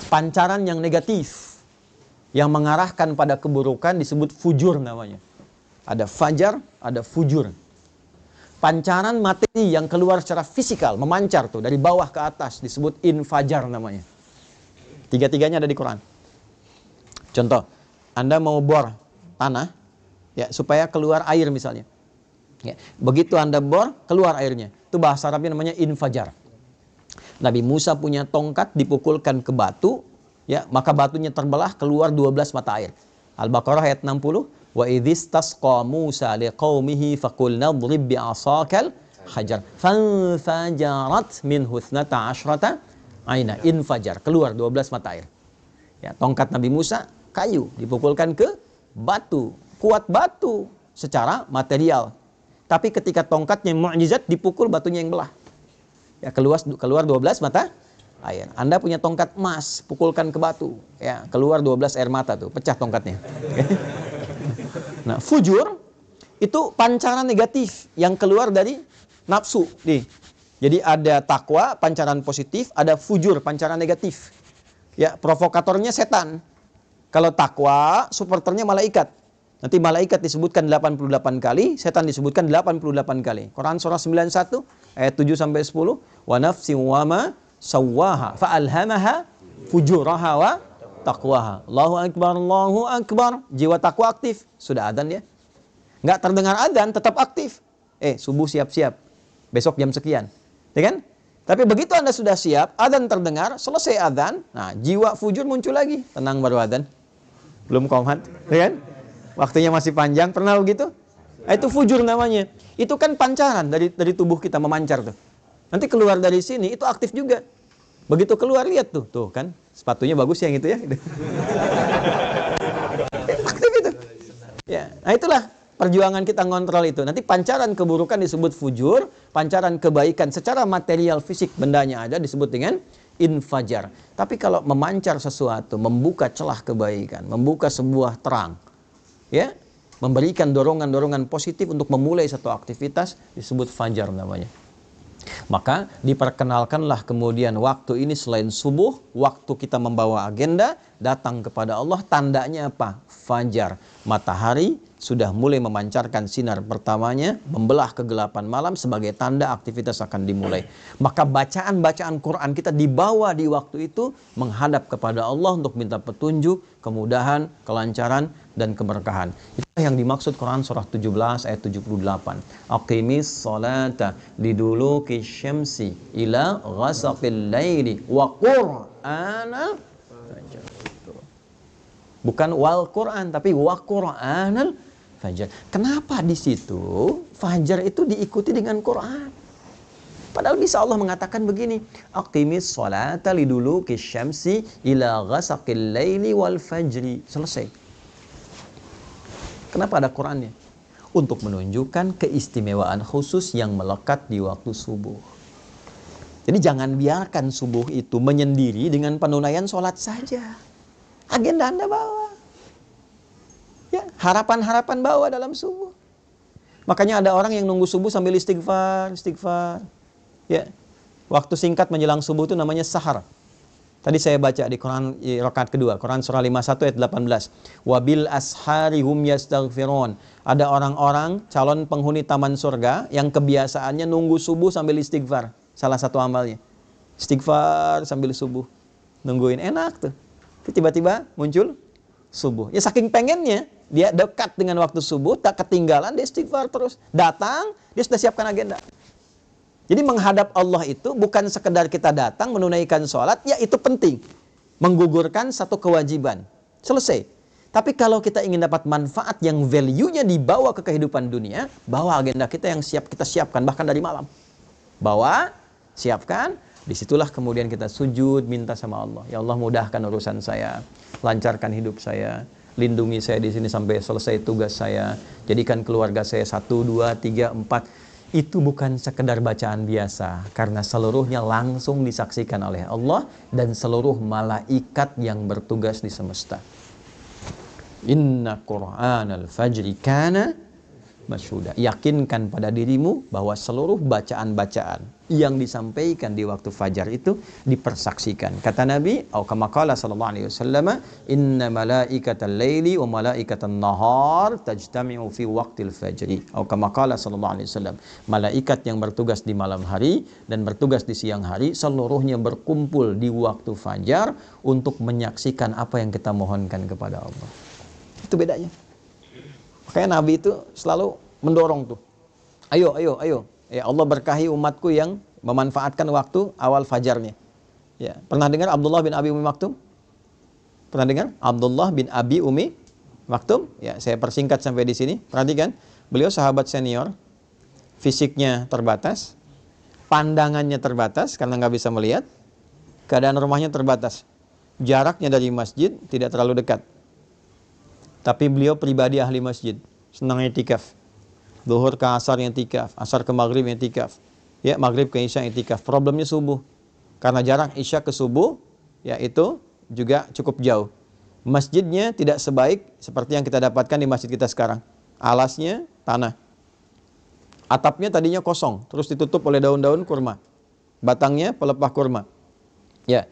Pancaran yang negatif, yang mengarahkan pada keburukan disebut fujur namanya. Ada fajar, ada fujur. Pancaran materi yang keluar secara fisikal, memancar tuh dari bawah ke atas disebut infajar namanya. Tiga-tiganya ada di Quran. Contoh, Anda mau bor tanah, ya supaya keluar air misalnya. Ya, begitu Anda bor, keluar airnya. Itu bahasa Arabnya namanya infajar. Nabi Musa punya tongkat dipukulkan ke batu, ya maka batunya terbelah keluar 12 mata air. Al-Baqarah ayat 60. Wa idzistasqa Musa liqaumihi faqulna idrib bi'asakal hajar fanfajarat minhu 12 aina, infajar, keluar 12 mata air. Ya, tongkat Nabi Musa kayu dipukulkan ke batu, kuat batu secara material. Tapi ketika tongkatnya mukjizat dipukul batunya yang belah. Ya, keluar 12 mata air. Anda punya tongkat emas, pukulkan ke batu, ya, keluar 12 air mata tuh, pecah tongkatnya. Nah, fujur itu pancaran negatif yang keluar dari nafsu nih. Jadi ada takwa, pancaran positif, ada fujur, pancaran negatif. Ya, provokatornya setan. Kalau takwa, supporternya malaikat. Nanti malaikat disebutkan 88 kali, setan disebutkan 88 kali. Quran surah 91 ayat 7 sampai 10, wa nafsin wa ma sawwaha fa'alhamaha fujuraha wa taqwaha. Allahu akbar. Jiwa takwa aktif. Sudah adzan ya? Enggak terdengar adzan, tetap aktif. Subuh siap-siap. Besok jam sekian. Ya kan? Tapi begitu Anda sudah siap, adzan terdengar, selesai adzan, nah jiwa fujur muncul lagi. Tenang baru adzan. Belum qomat, ya kan? Waktunya masih panjang, pernah begitu? Nah, itu fujur namanya. Itu kan pancaran dari tubuh kita memancar tuh. Nanti keluar dari sini itu aktif juga. Begitu keluar lihat tuh kan, sepatunya bagus yang itu ya. Aktif itu. Ya, nah itulah perjuangan kita ngontrol itu. Nanti pancaran keburukan disebut fujur, pancaran kebaikan secara material fisik bendanya ada disebut dengan infajar. Tapi kalau memancar sesuatu, membuka celah kebaikan, membuka sebuah terang, ya, memberikan dorongan-dorongan positif untuk memulai satu aktivitas, disebut fajar namanya. Maka diperkenalkanlah kemudian waktu ini selain subuh, waktu kita membawa agenda, datang kepada Allah, tandanya apa? Fajar. Matahari sudah mulai memancarkan sinar pertamanya, membelah kegelapan malam sebagai tanda aktivitas akan dimulai. Maka bacaan-bacaan Quran kita dibawa di waktu itu menghadap kepada Allah untuk minta petunjuk, kemudahan, kelancaran, dan keberkahan. Itulah yang dimaksud Quran surah 17 ayat 78. Aqimis salata liduluki syamsi ila ghasaqil laili wa qur'anal fajr. Bukan wal Quran, tapi wa qur'anal fajar. Kenapa di situ fajar itu diikuti dengan Quran? Padahal bisa Allah mengatakan begini, aqimis sholata liduluki syamsi ila ghasaqil laili wal fajri. Selesai. Kenapa ada Qurannya? Untuk menunjukkan keistimewaan khusus yang melekat di waktu subuh. Jadi jangan biarkan subuh itu menyendiri dengan penunaian sholat saja. Agenda Anda bawa. Ya, harapan-harapan bawa dalam subuh. Makanya ada orang yang nunggu subuh sambil istighfar. Ya. Waktu singkat menjelang subuh itu namanya sahar. Tadi saya baca di Quran rakaat kedua, Quran surah 51 ayat 18. Wabil ashari hum yastaghfirun. Ada orang-orang calon penghuni taman surga yang kebiasaannya nunggu subuh sambil istighfar. Salah satu amalnya. Istighfar sambil subuh. Nungguin enak tuh. Tiba-tiba muncul subuh. Ya saking pengennya, dia dekat dengan waktu subuh, tak ketinggalan, dia istighfar terus. Datang, dia sudah siapkan agenda. Jadi menghadap Allah itu bukan sekedar kita datang menunaikan sholat, ya itu penting. Menggugurkan satu kewajiban. Selesai. Tapi kalau kita ingin dapat manfaat yang value-nya dibawa ke kehidupan dunia, bawa agenda kita yang kita siapkan, bahkan dari malam. Bawa, siapkan, disitulah kemudian kita sujud, minta sama Allah. Ya Allah mudahkan urusan saya, lancarkan hidup saya, lindungi saya di sini sampai selesai tugas saya, jadikan keluarga saya 1, 2, 3, 4. Itu bukan sekedar bacaan biasa, karena seluruhnya langsung disaksikan oleh Allah dan seluruh malaikat yang bertugas di semesta. Inna Qur'anal fajri kana masyhuda. Yakinkan pada dirimu bahwa seluruh bacaan-bacaan yang disampaikan di waktu fajar itu dipersaksikan. Kata Nabi, atau kama qala sallallahu alaihi wasallam, inna malaikatal laili wa malaikatan nahar tajtami'u fi waqtil fajri. Atau kama qala sallallahu alaihi wasallam, malaikat yang bertugas di malam hari dan bertugas di siang hari seluruhnya berkumpul di waktu fajar untuk menyaksikan apa yang kita mohonkan kepada Allah. Itu bedanya. Makanya Nabi itu selalu mendorong tuh. Ayo. Ya Allah berkahi umatku yang memanfaatkan waktu awal fajarnya. Ya, pernah dengar Abdullah bin Abi Umi Maktum? Pernah dengar? Abdullah bin Abi Umi Maktum? Ya, saya persingkat sampai di sini. Perhatikan, beliau sahabat senior, fisiknya terbatas, pandangannya terbatas karena nggak bisa melihat, keadaan rumahnya terbatas, jaraknya dari masjid tidak terlalu dekat. Tapi beliau pribadi ahli masjid, senang i'tikaf. Zuhur ke asar yang i'tikaf, asar ke maghrib yang i'tikaf. Ya, maghrib ke isya i'tikaf. Problemnya subuh. Karena jarak isya ke subuh, ya itu juga cukup jauh. Masjidnya tidak sebaik seperti yang kita dapatkan di masjid kita sekarang. Alasnya tanah. Atapnya tadinya kosong, terus ditutup oleh daun-daun kurma. Batangnya pelepah kurma. Ya.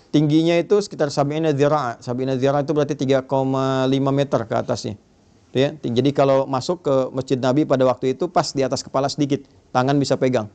Tingginya itu sekitar sab'ina dzira'. Sab'ina dzira' itu berarti 3,5 meter ke atasnya. Ya, jadi kalau masuk ke Masjid Nabi pada waktu itu pas di atas kepala sedikit, tangan bisa pegang.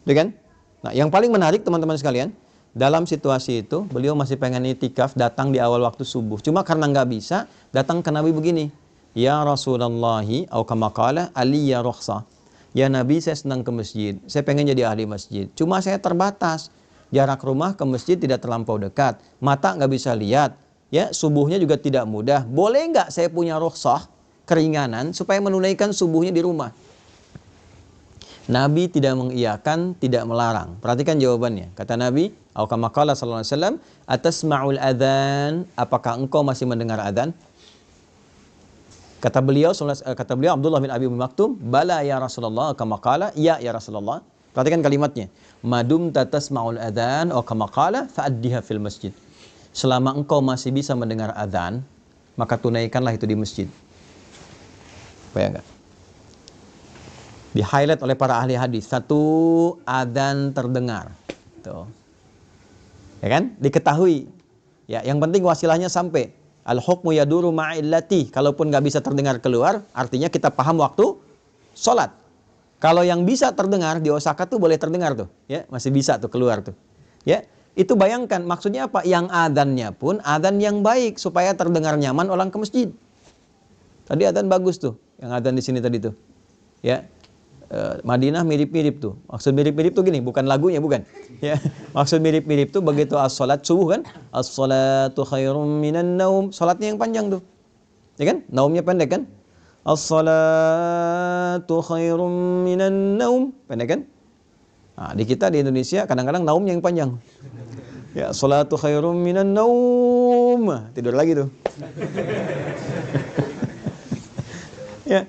Ya kan? Nah, yang paling menarik teman-teman sekalian, dalam situasi itu beliau masih pengen i'tikaf, datang di awal waktu subuh. Cuma karena nggak bisa, datang ke Nabi begini. Ya Rasulullahi, atau kama qala aliyya rukhsah. Ya Nabi, saya senang ke masjid. Saya pengen jadi ahli masjid. Cuma saya terbatas. Jarak rumah ke masjid tidak terlampau dekat. Mata nggak bisa lihat. Ya, subuhnya juga tidak mudah. Boleh nggak saya punya rukhsah, keringanan, supaya menunaikan subuhnya di rumah? Nabi tidak mengiyakan, tidak melarang. Perhatikan jawabannya. Kata Nabi, atau kama qala sallallahu alaihi wasallam, atasma'ul adzan? Apakah engkau masih mendengar adzan? Kata beliau Abdullah bin Abi Maktum, bala ya Rasulullah, kama qala, ya Rasulullah. Perhatikan kalimatnya. Madum tatasma'ul adzan atau kama qala fa'addiha fil masjid. Selama engkau masih bisa mendengar adzan, maka tunaikanlah itu di masjid. Bayangkan. Di-highlight oleh para ahli hadis. Satu, adzan terdengar. Tuh. Ya kan? Diketahui. Ya, yang penting wasilahnya sampai. Al-hukmu yaduru ma'illati. Kalaupun nggak bisa terdengar keluar, artinya kita paham waktu sholat. Kalau yang bisa terdengar di Osaka tuh boleh terdengar tuh, ya, masih bisa tuh keluar tuh. Ya, itu bayangkan maksudnya apa? Yang adzannya pun adzan yang baik supaya terdengar nyaman orang ke masjid. Tadi adzan bagus tuh, yang adzan di sini tadi tuh. Ya. Madinah mirip-mirip tuh. Maksud mirip-mirip tuh gini, bukan lagunya, bukan. Ya. Maksud mirip-mirip tuh begitu as-salat subuh kan? As-salatu khairum minan naum. Salatnya yang panjang tuh. Ya kan? Naumnya pendek kan? As-salatu khairum minan naum. Pendek kan? Nah, di kita di Indonesia kadang-kadang naumnya yang panjang. Ya, salatu khairum minan naum. Tidur lagi tuh. Ya.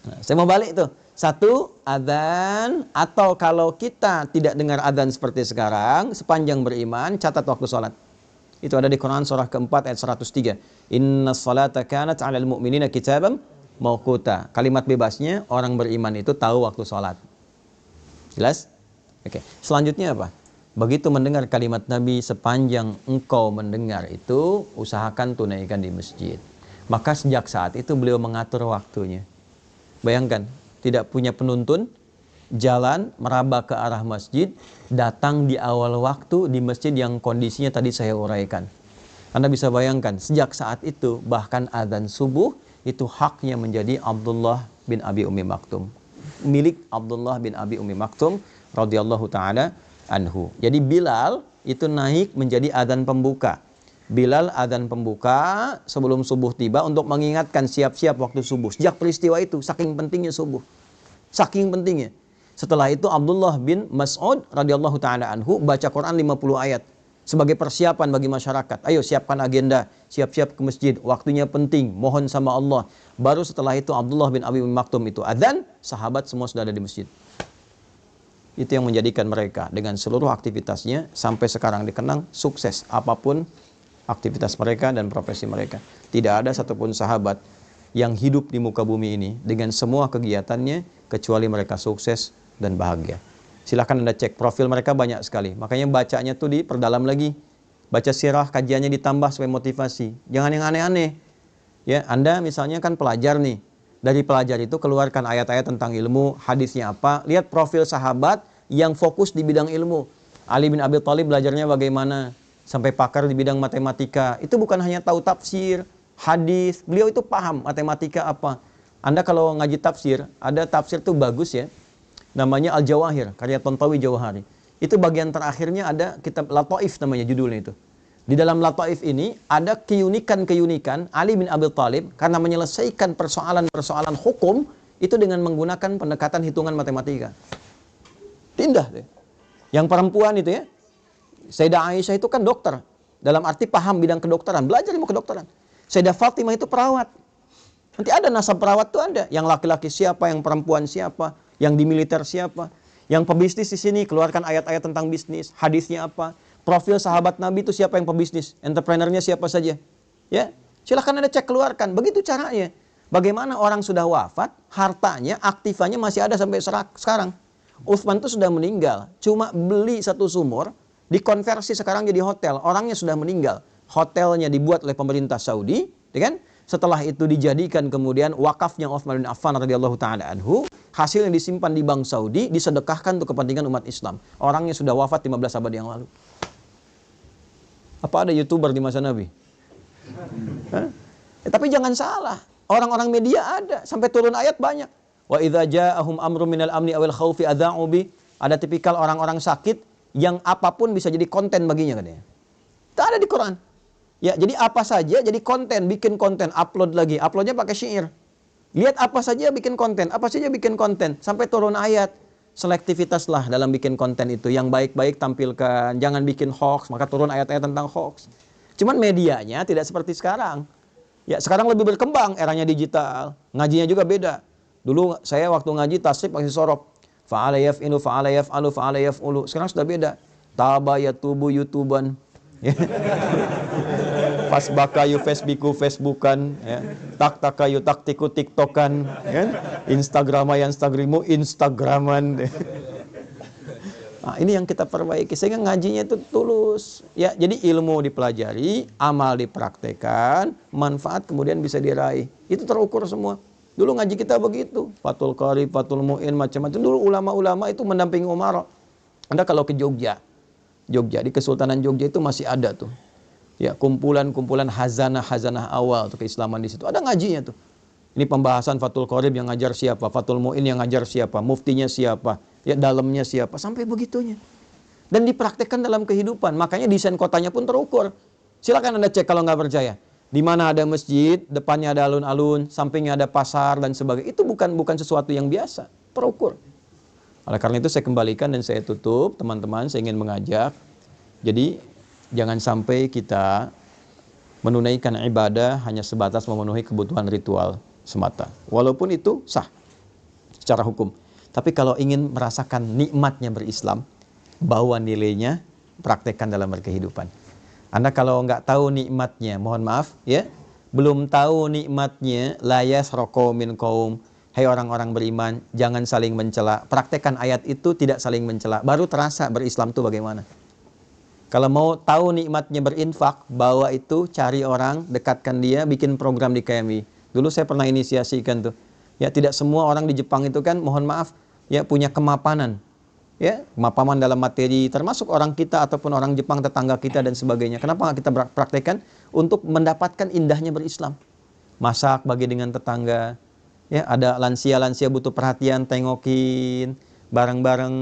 Nah, saya mau balik tuh. Satu, adzan, atau kalau kita tidak dengar adzan seperti sekarang, sepanjang beriman, catat waktu sholat. Itu ada di Quran surah keempat ayat 103. Inna sholata kanat 'alal mu'minina kitaban mauquta. Kalimat bebasnya, orang beriman itu tahu waktu sholat. Jelas? Oke. Selanjutnya apa? Begitu mendengar kalimat Nabi, sepanjang engkau mendengar itu, usahakan tunaikan di masjid. Maka sejak saat itu beliau mengatur waktunya. Bayangkan, tidak punya penuntun, jalan meraba ke arah masjid, datang di awal waktu di masjid yang kondisinya tadi saya uraikan. Anda bisa bayangkan, sejak saat itu bahkan adzan subuh itu haknya menjadi Abdullah bin Abi Ummi Maktum, milik Abdullah bin Abi Ummi Maktum radhiyallahu taala anhu. Jadi Bilal itu naik menjadi adzan pembuka. Bilal adzan pembuka sebelum subuh tiba untuk mengingatkan siap-siap waktu subuh. Sejak peristiwa itu, saking pentingnya subuh. Saking pentingnya. Setelah itu Abdullah bin Mas'ud radhiyallahu taala anhu baca Quran 50 ayat sebagai persiapan bagi masyarakat. Ayo siapkan agenda, siap-siap ke masjid, waktunya penting, mohon sama Allah. Baru setelah itu Abdullah bin Abi Maktum itu adzan, sahabat semua sudah ada di masjid. Itu yang menjadikan mereka dengan seluruh aktivitasnya sampai sekarang dikenang sukses apapun aktivitas mereka dan profesi mereka. Tidak ada satupun sahabat yang hidup di muka bumi ini dengan semua kegiatannya kecuali mereka sukses dan bahagia. Silahkan Anda cek profil mereka banyak sekali. Makanya bacanya tuh diperdalam lagi. Baca sirah, kajiannya ditambah supaya motivasi. Jangan yang aneh-aneh. Ya, Anda misalnya kan pelajar nih. Dari pelajar itu keluarkan ayat-ayat tentang ilmu, hadisnya apa. Lihat profil sahabat yang fokus di bidang ilmu. Ali bin Abi Thalib belajarnya bagaimana? Sampai pakar di bidang matematika. Itu bukan hanya tahu tafsir, hadis. Beliau itu paham matematika apa. Anda kalau ngaji tafsir, ada tafsir tuh bagus ya. Namanya Al-Jawahir, karya Tontawi Jawahari. Itu bagian terakhirnya ada kitab Lataif namanya judulnya itu. Di dalam Lataif ini ada keunikan-keunikan Ali bin Abi Thalib karena menyelesaikan persoalan-persoalan hukum itu dengan menggunakan pendekatan hitungan matematika. Indah deh. Yang perempuan itu ya. Sayyidah Aisyah itu kan dokter. Dalam arti paham bidang kedokteran. Belajar ilmu kedokteran. Sayyidah Fatimah itu perawat. Nanti ada nasab perawat tuh ada. Yang laki-laki siapa, yang perempuan siapa, yang di militer siapa. Yang pebisnis di sini keluarkan ayat-ayat tentang bisnis. Hadisnya apa. Profil sahabat Nabi itu siapa yang pebisnis. Entrepreneurnya siapa saja. Ya, silahkan Anda cek keluarkan. Begitu caranya. Bagaimana orang sudah wafat, hartanya, aktifannya masih ada sampai sekarang. Utsman itu sudah meninggal. Cuma beli satu sumur. Dikonversi sekarang jadi hotel. Orangnya sudah meninggal. Hotelnya dibuat oleh pemerintah Saudi, ya kan? Setelah itu dijadikan kemudian wakafnya Utsman bin Affan radhiyallahu taala anhu. Hasil yang disimpan di Bank Saudi disedekahkan untuk kepentingan umat Islam. Orangnya sudah wafat 15 abad yang lalu. Apa ada YouTuber di masa Nabi? Tapi jangan salah. Orang-orang media ada. Sampai turun ayat banyak. Wa idza ja'ahum amrun minal amni awil khaufi adza'u bi. Ada tipikal orang-orang sakit yang apapun bisa jadi konten baginya katanya. Itu ada di Quran. Ya, jadi apa saja jadi konten, bikin konten, upload lagi. Uploadnya pakai syair. Lihat apa saja bikin konten, apa saja bikin konten. Sampai turun ayat. Selektivitaslah dalam bikin konten itu. Yang baik-baik tampilkan. Jangan bikin hoax, maka turun ayat-ayat tentang hoax. Cuman medianya tidak seperti sekarang. Ya, sekarang lebih berkembang, eranya digital. Ngajinya juga beda. Dulu saya waktu ngaji tasrif masih sorop. Fa'ala yaf'ilu, fa'ala yaf'alu, fa'ala yaf'ulu. Sekarang sudah beda. Taba yatubu yutuban. Ya. Fasbaka yu Facebooku Facebookan, ya. Tak yu taktiku TikTokan, ya. Instagrama Instagrimu Instagraman. Nah, ini yang kita perbaiki sehingga ngajinya itu tulus. Ya, jadi ilmu dipelajari, amal dipraktekkan, manfaat kemudian bisa diraih. Itu terukur semua. Dulu ngaji kita begitu, Fathul Qarib, Fathul Mu'in, macam-macam. Dulu ulama-ulama itu mendampingi Umar. Anda kalau ke Jogja di Kesultanan Jogja itu masih ada tuh. Ya, kumpulan-kumpulan hazanah awal tuh keislaman di situ. Ada ngajinya tuh. Ini pembahasan Fathul Qarib yang ngajar siapa, Fathul Mu'in yang ngajar siapa, muftinya siapa, ya dalamnya siapa, sampai begitunya. Dan dipraktekkan dalam kehidupan. Makanya desain kotanya pun terukur. Silakan Anda cek kalau nggak percaya. Di mana ada masjid, depannya ada alun-alun, sampingnya ada pasar dan sebagainya. Itu bukan sesuatu yang biasa, terukur. Oleh karena itu saya kembalikan dan saya tutup, teman-teman, saya ingin mengajak. Jadi jangan sampai kita menunaikan ibadah hanya sebatas memenuhi kebutuhan ritual semata. Walaupun itu sah secara hukum. Tapi kalau ingin merasakan nikmatnya berislam, bawa nilainya, praktekkan dalam berkehidupan. Anda kalau nggak tahu nikmatnya, mohon maaf ya, belum tahu nikmatnya, la yasraqu min qaum. Hai orang-orang beriman, jangan saling mencela. Praktekkan ayat itu, tidak saling mencela. Baru terasa berislam itu bagaimana. Kalau mau tahu nikmatnya berinfak, bawa itu, cari orang, dekatkan dia, bikin program di KMI. Dulu saya pernah inisiasikan tuh. Ya, tidak semua orang di Jepang itu kan, mohon maaf, ya punya kemapanan. Ya, kemapanan dalam materi, termasuk orang kita ataupun orang Jepang, tetangga kita dan sebagainya. Kenapa nggak kita praktekkan untuk mendapatkan indahnya berislam? Masak bagi dengan tetangga. Ya, ada lansia-lansia butuh perhatian, tengokin, bareng-bareng,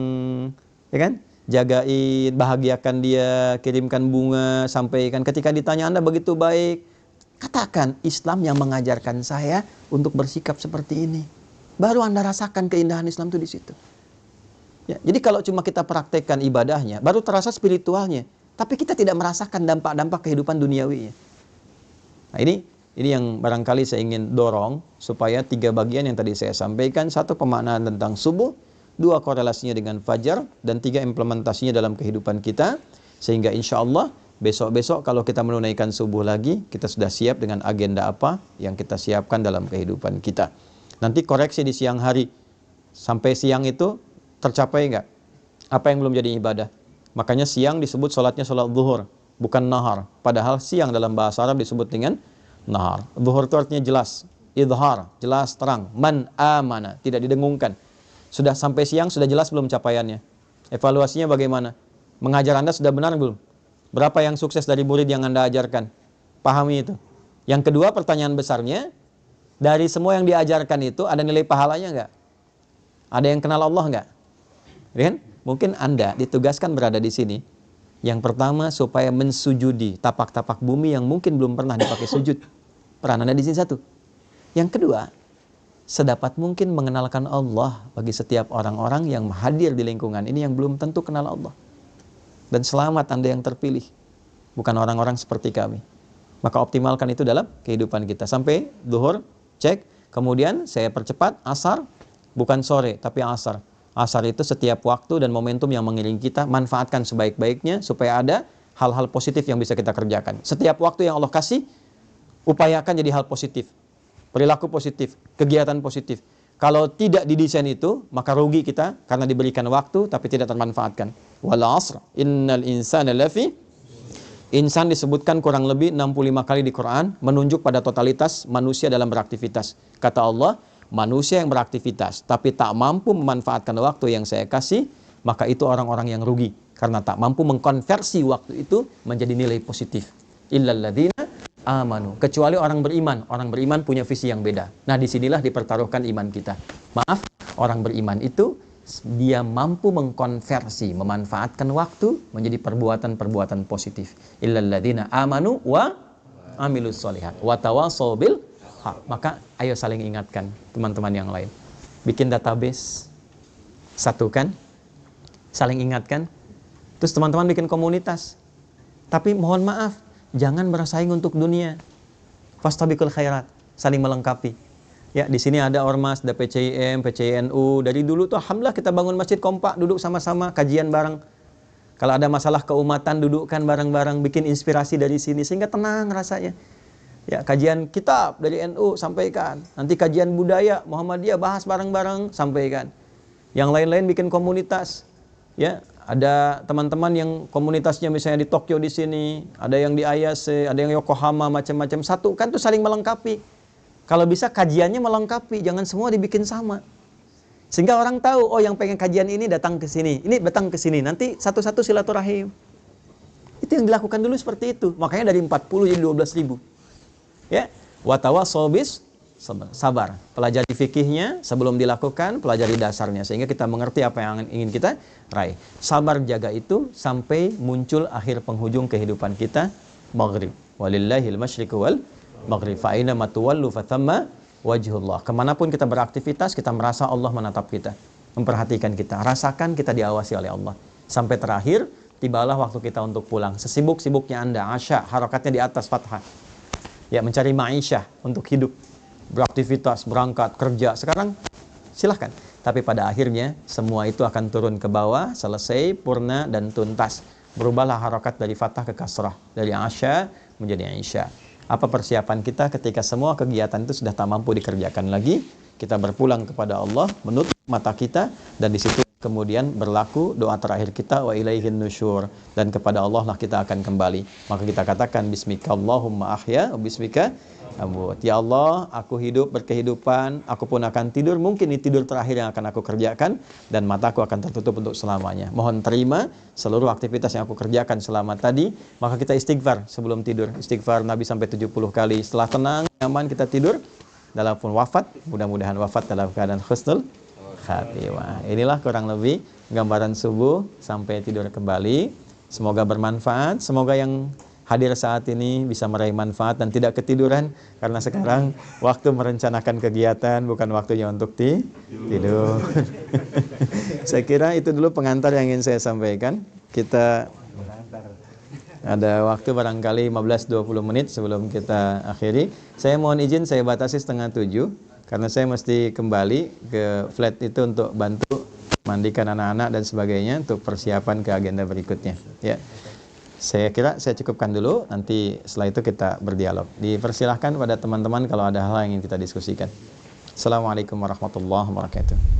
ya kan? Jagain, bahagiakan dia, kirimkan bunga, sampaikan. Ketika ditanya Anda begitu baik, katakan Islam yang mengajarkan saya untuk bersikap seperti ini. Baru Anda rasakan keindahan Islam itu di situ. Ya, jadi kalau cuma kita praktekkan ibadahnya, baru terasa spiritualnya. Tapi kita tidak merasakan dampak-dampak kehidupan duniawinya. Nah ini yang barangkali saya ingin dorong supaya 3 bagian yang tadi saya sampaikan. 1 pemaknaan tentang subuh, 2 korelasinya dengan fajar, dan 3 implementasinya dalam kehidupan kita. Sehingga insya Allah besok-besok kalau kita menunaikan subuh lagi, kita sudah siap dengan agenda apa yang kita siapkan dalam kehidupan kita. Nanti koreksi di siang hari. Sampai siang itu tercapai enggak? Apa yang belum jadi ibadah? Makanya siang disebut sholatnya sholat zuhur, bukan nahar. Padahal siang dalam bahasa Arab disebut dengan nahar. Zuhur itu artinya jelas, idhar, jelas, terang. Man amana, tidak didengungkan. Sudah sampai siang, sudah jelas belum capaiannya? Evaluasinya bagaimana? Mengajar Anda sudah benar belum? Berapa yang sukses dari murid yang Anda ajarkan? Pahami itu. Yang kedua, pertanyaan besarnya, dari semua yang diajarkan itu, ada nilai pahalanya enggak? Ada yang kenal Allah enggak? Kan? Mungkin Anda ditugaskan berada di sini. Yang pertama supaya mensujudi tapak-tapak bumi yang mungkin belum pernah dipakai sujud. Peran Anda di sini 1. Yang kedua, sedapat mungkin mengenalkan Allah bagi setiap orang-orang yang hadir di lingkungan ini yang belum tentu kenal Allah. Dan selamat Anda yang terpilih, bukan orang-orang seperti kami. Maka optimalkan itu dalam kehidupan kita. Sampai zuhur, cek. Kemudian saya percepat, asar, bukan sore tapi asar. Asar itu setiap waktu dan momentum yang mengiringi kita, manfaatkan sebaik-baiknya supaya ada hal-hal positif yang bisa kita kerjakan. Setiap waktu yang Allah kasih, upayakan jadi hal positif. Perilaku positif, kegiatan positif. Kalau tidak didesain itu, maka rugi kita karena diberikan waktu tapi tidak termanfaatkan. Wal 'asr, innal insana lafi. Insan disebutkan kurang lebih 65 kali di Quran, menunjuk pada totalitas manusia dalam beraktivitas. Kata Allah, manusia yang beraktivitas tapi tak mampu memanfaatkan waktu yang saya kasih, maka itu orang-orang yang rugi karena tak mampu mengkonversi waktu itu menjadi nilai positif. Illal ladzina amanu, kecuali orang beriman. Orang beriman punya visi yang beda. Nah, disinilah dipertaruhkan iman kita. Maaf, orang beriman itu dia mampu mengkonversi, memanfaatkan waktu menjadi perbuatan-perbuatan positif. Illal ladzina amanu wa amilus sholihat wa tawashaw bil. Maka ayo saling ingatkan teman-teman yang lain. Bikin database, satukan, saling ingatkan. Terus teman-teman bikin komunitas. Tapi mohon maaf, jangan bersaing untuk dunia. Fastabiqul khairat, saling melengkapi. Ya, di sini ada ormas, ada PCIM, PCINU. Dari dulu tuh alhamdulillah kita bangun masjid kompak, duduk sama-sama, kajian bareng. Kalau ada masalah keumatan, dudukkan bareng-bareng, bikin inspirasi dari sini sehingga tenang rasanya. Ya, kajian kitab dari NU sampaikan. Nanti kajian budaya Muhammadiyah bahas bareng-bareng, sampaikan. Yang lain-lain bikin komunitas. Ya, ada teman-teman yang komunitasnya misalnya di Tokyo di sini, ada yang di Ayase, ada yang Yokohama, macam-macam. Satu kan tuh saling melengkapi. Kalau bisa kajiannya melengkapi, jangan semua dibikin sama. Sehingga orang tahu, oh yang pengen kajian ini datang ke sini, ini datang ke sini. Nanti satu-satu silaturahim. Itu yang dilakukan dulu seperti itu. Makanya dari 40 jadi 12.000. Ya, watawassaw bis sabar. Pelajari fikihnya sebelum dilakukan, pelajari dasarnya sehingga kita mengerti apa yang ingin kita raih. Sabar jaga itu sampai muncul akhir penghujung kehidupan kita, maghrib. Walillahil masyriqu wal maghrib. Fa aina matuwallu fathamma wajhullah. Kemanapun kita beraktivitas, kita merasa Allah menatap kita, memperhatikan kita, rasakan kita diawasi oleh Allah. Sampai terakhir, tibalah waktu kita untuk pulang. Sesibuk-sibuknya Anda, asya, harakatnya di atas fathah. Ya, mencari ma'isyah untuk hidup, beraktivitas, berangkat, kerja. Sekarang silahkan. Tapi pada akhirnya, semua itu akan turun ke bawah, selesai, purna, dan tuntas. Berubahlah harakat dari fathah ke kasrah. Dari asya menjadi isya. Apa persiapan kita ketika semua kegiatan itu sudah tak mampu dikerjakan lagi? Kita berpulang kepada Allah, menutup mata kita, dan di situ kemudian berlaku doa terakhir kita, wa ilaihin nusyur, dan kepada Allah lah kita akan kembali. Maka kita katakan bismika Allahumma ahya wa bismika amut. Ya Allah, aku hidup berkehidupan, aku pun akan tidur, mungkin ini tidur terakhir yang akan aku kerjakan, dan mataku akan tertutup untuk selamanya. Mohon terima seluruh aktivitas yang aku kerjakan selama tadi. Maka kita istighfar sebelum tidur. Istighfar Nabi sampai 70 kali. Setelah tenang, nyaman, kita tidur. Dalam pun wafat, mudah-mudahan wafat dalam keadaan husnul khatimah. Inilah kurang lebih gambaran subuh sampai tidur kembali. Semoga bermanfaat. Semoga yang hadir saat ini bisa meraih manfaat dan tidak ketiduran, karena sekarang waktu merencanakan kegiatan, bukan waktunya untuk tidur. Saya kira itu dulu pengantar yang ingin saya sampaikan. Kita ada waktu barangkali 15-20 menit sebelum kita akhiri. Saya mohon izin saya batasi 6:30 karena saya mesti kembali ke flat itu untuk bantu mandikan anak-anak dan sebagainya untuk persiapan ke agenda berikutnya. Ya. Saya kira saya cukupkan dulu, nanti setelah itu kita berdialog. Dipersilahkan pada teman-teman kalau ada hal yang ingin kita diskusikan. Assalamualaikum warahmatullahi wabarakatuh.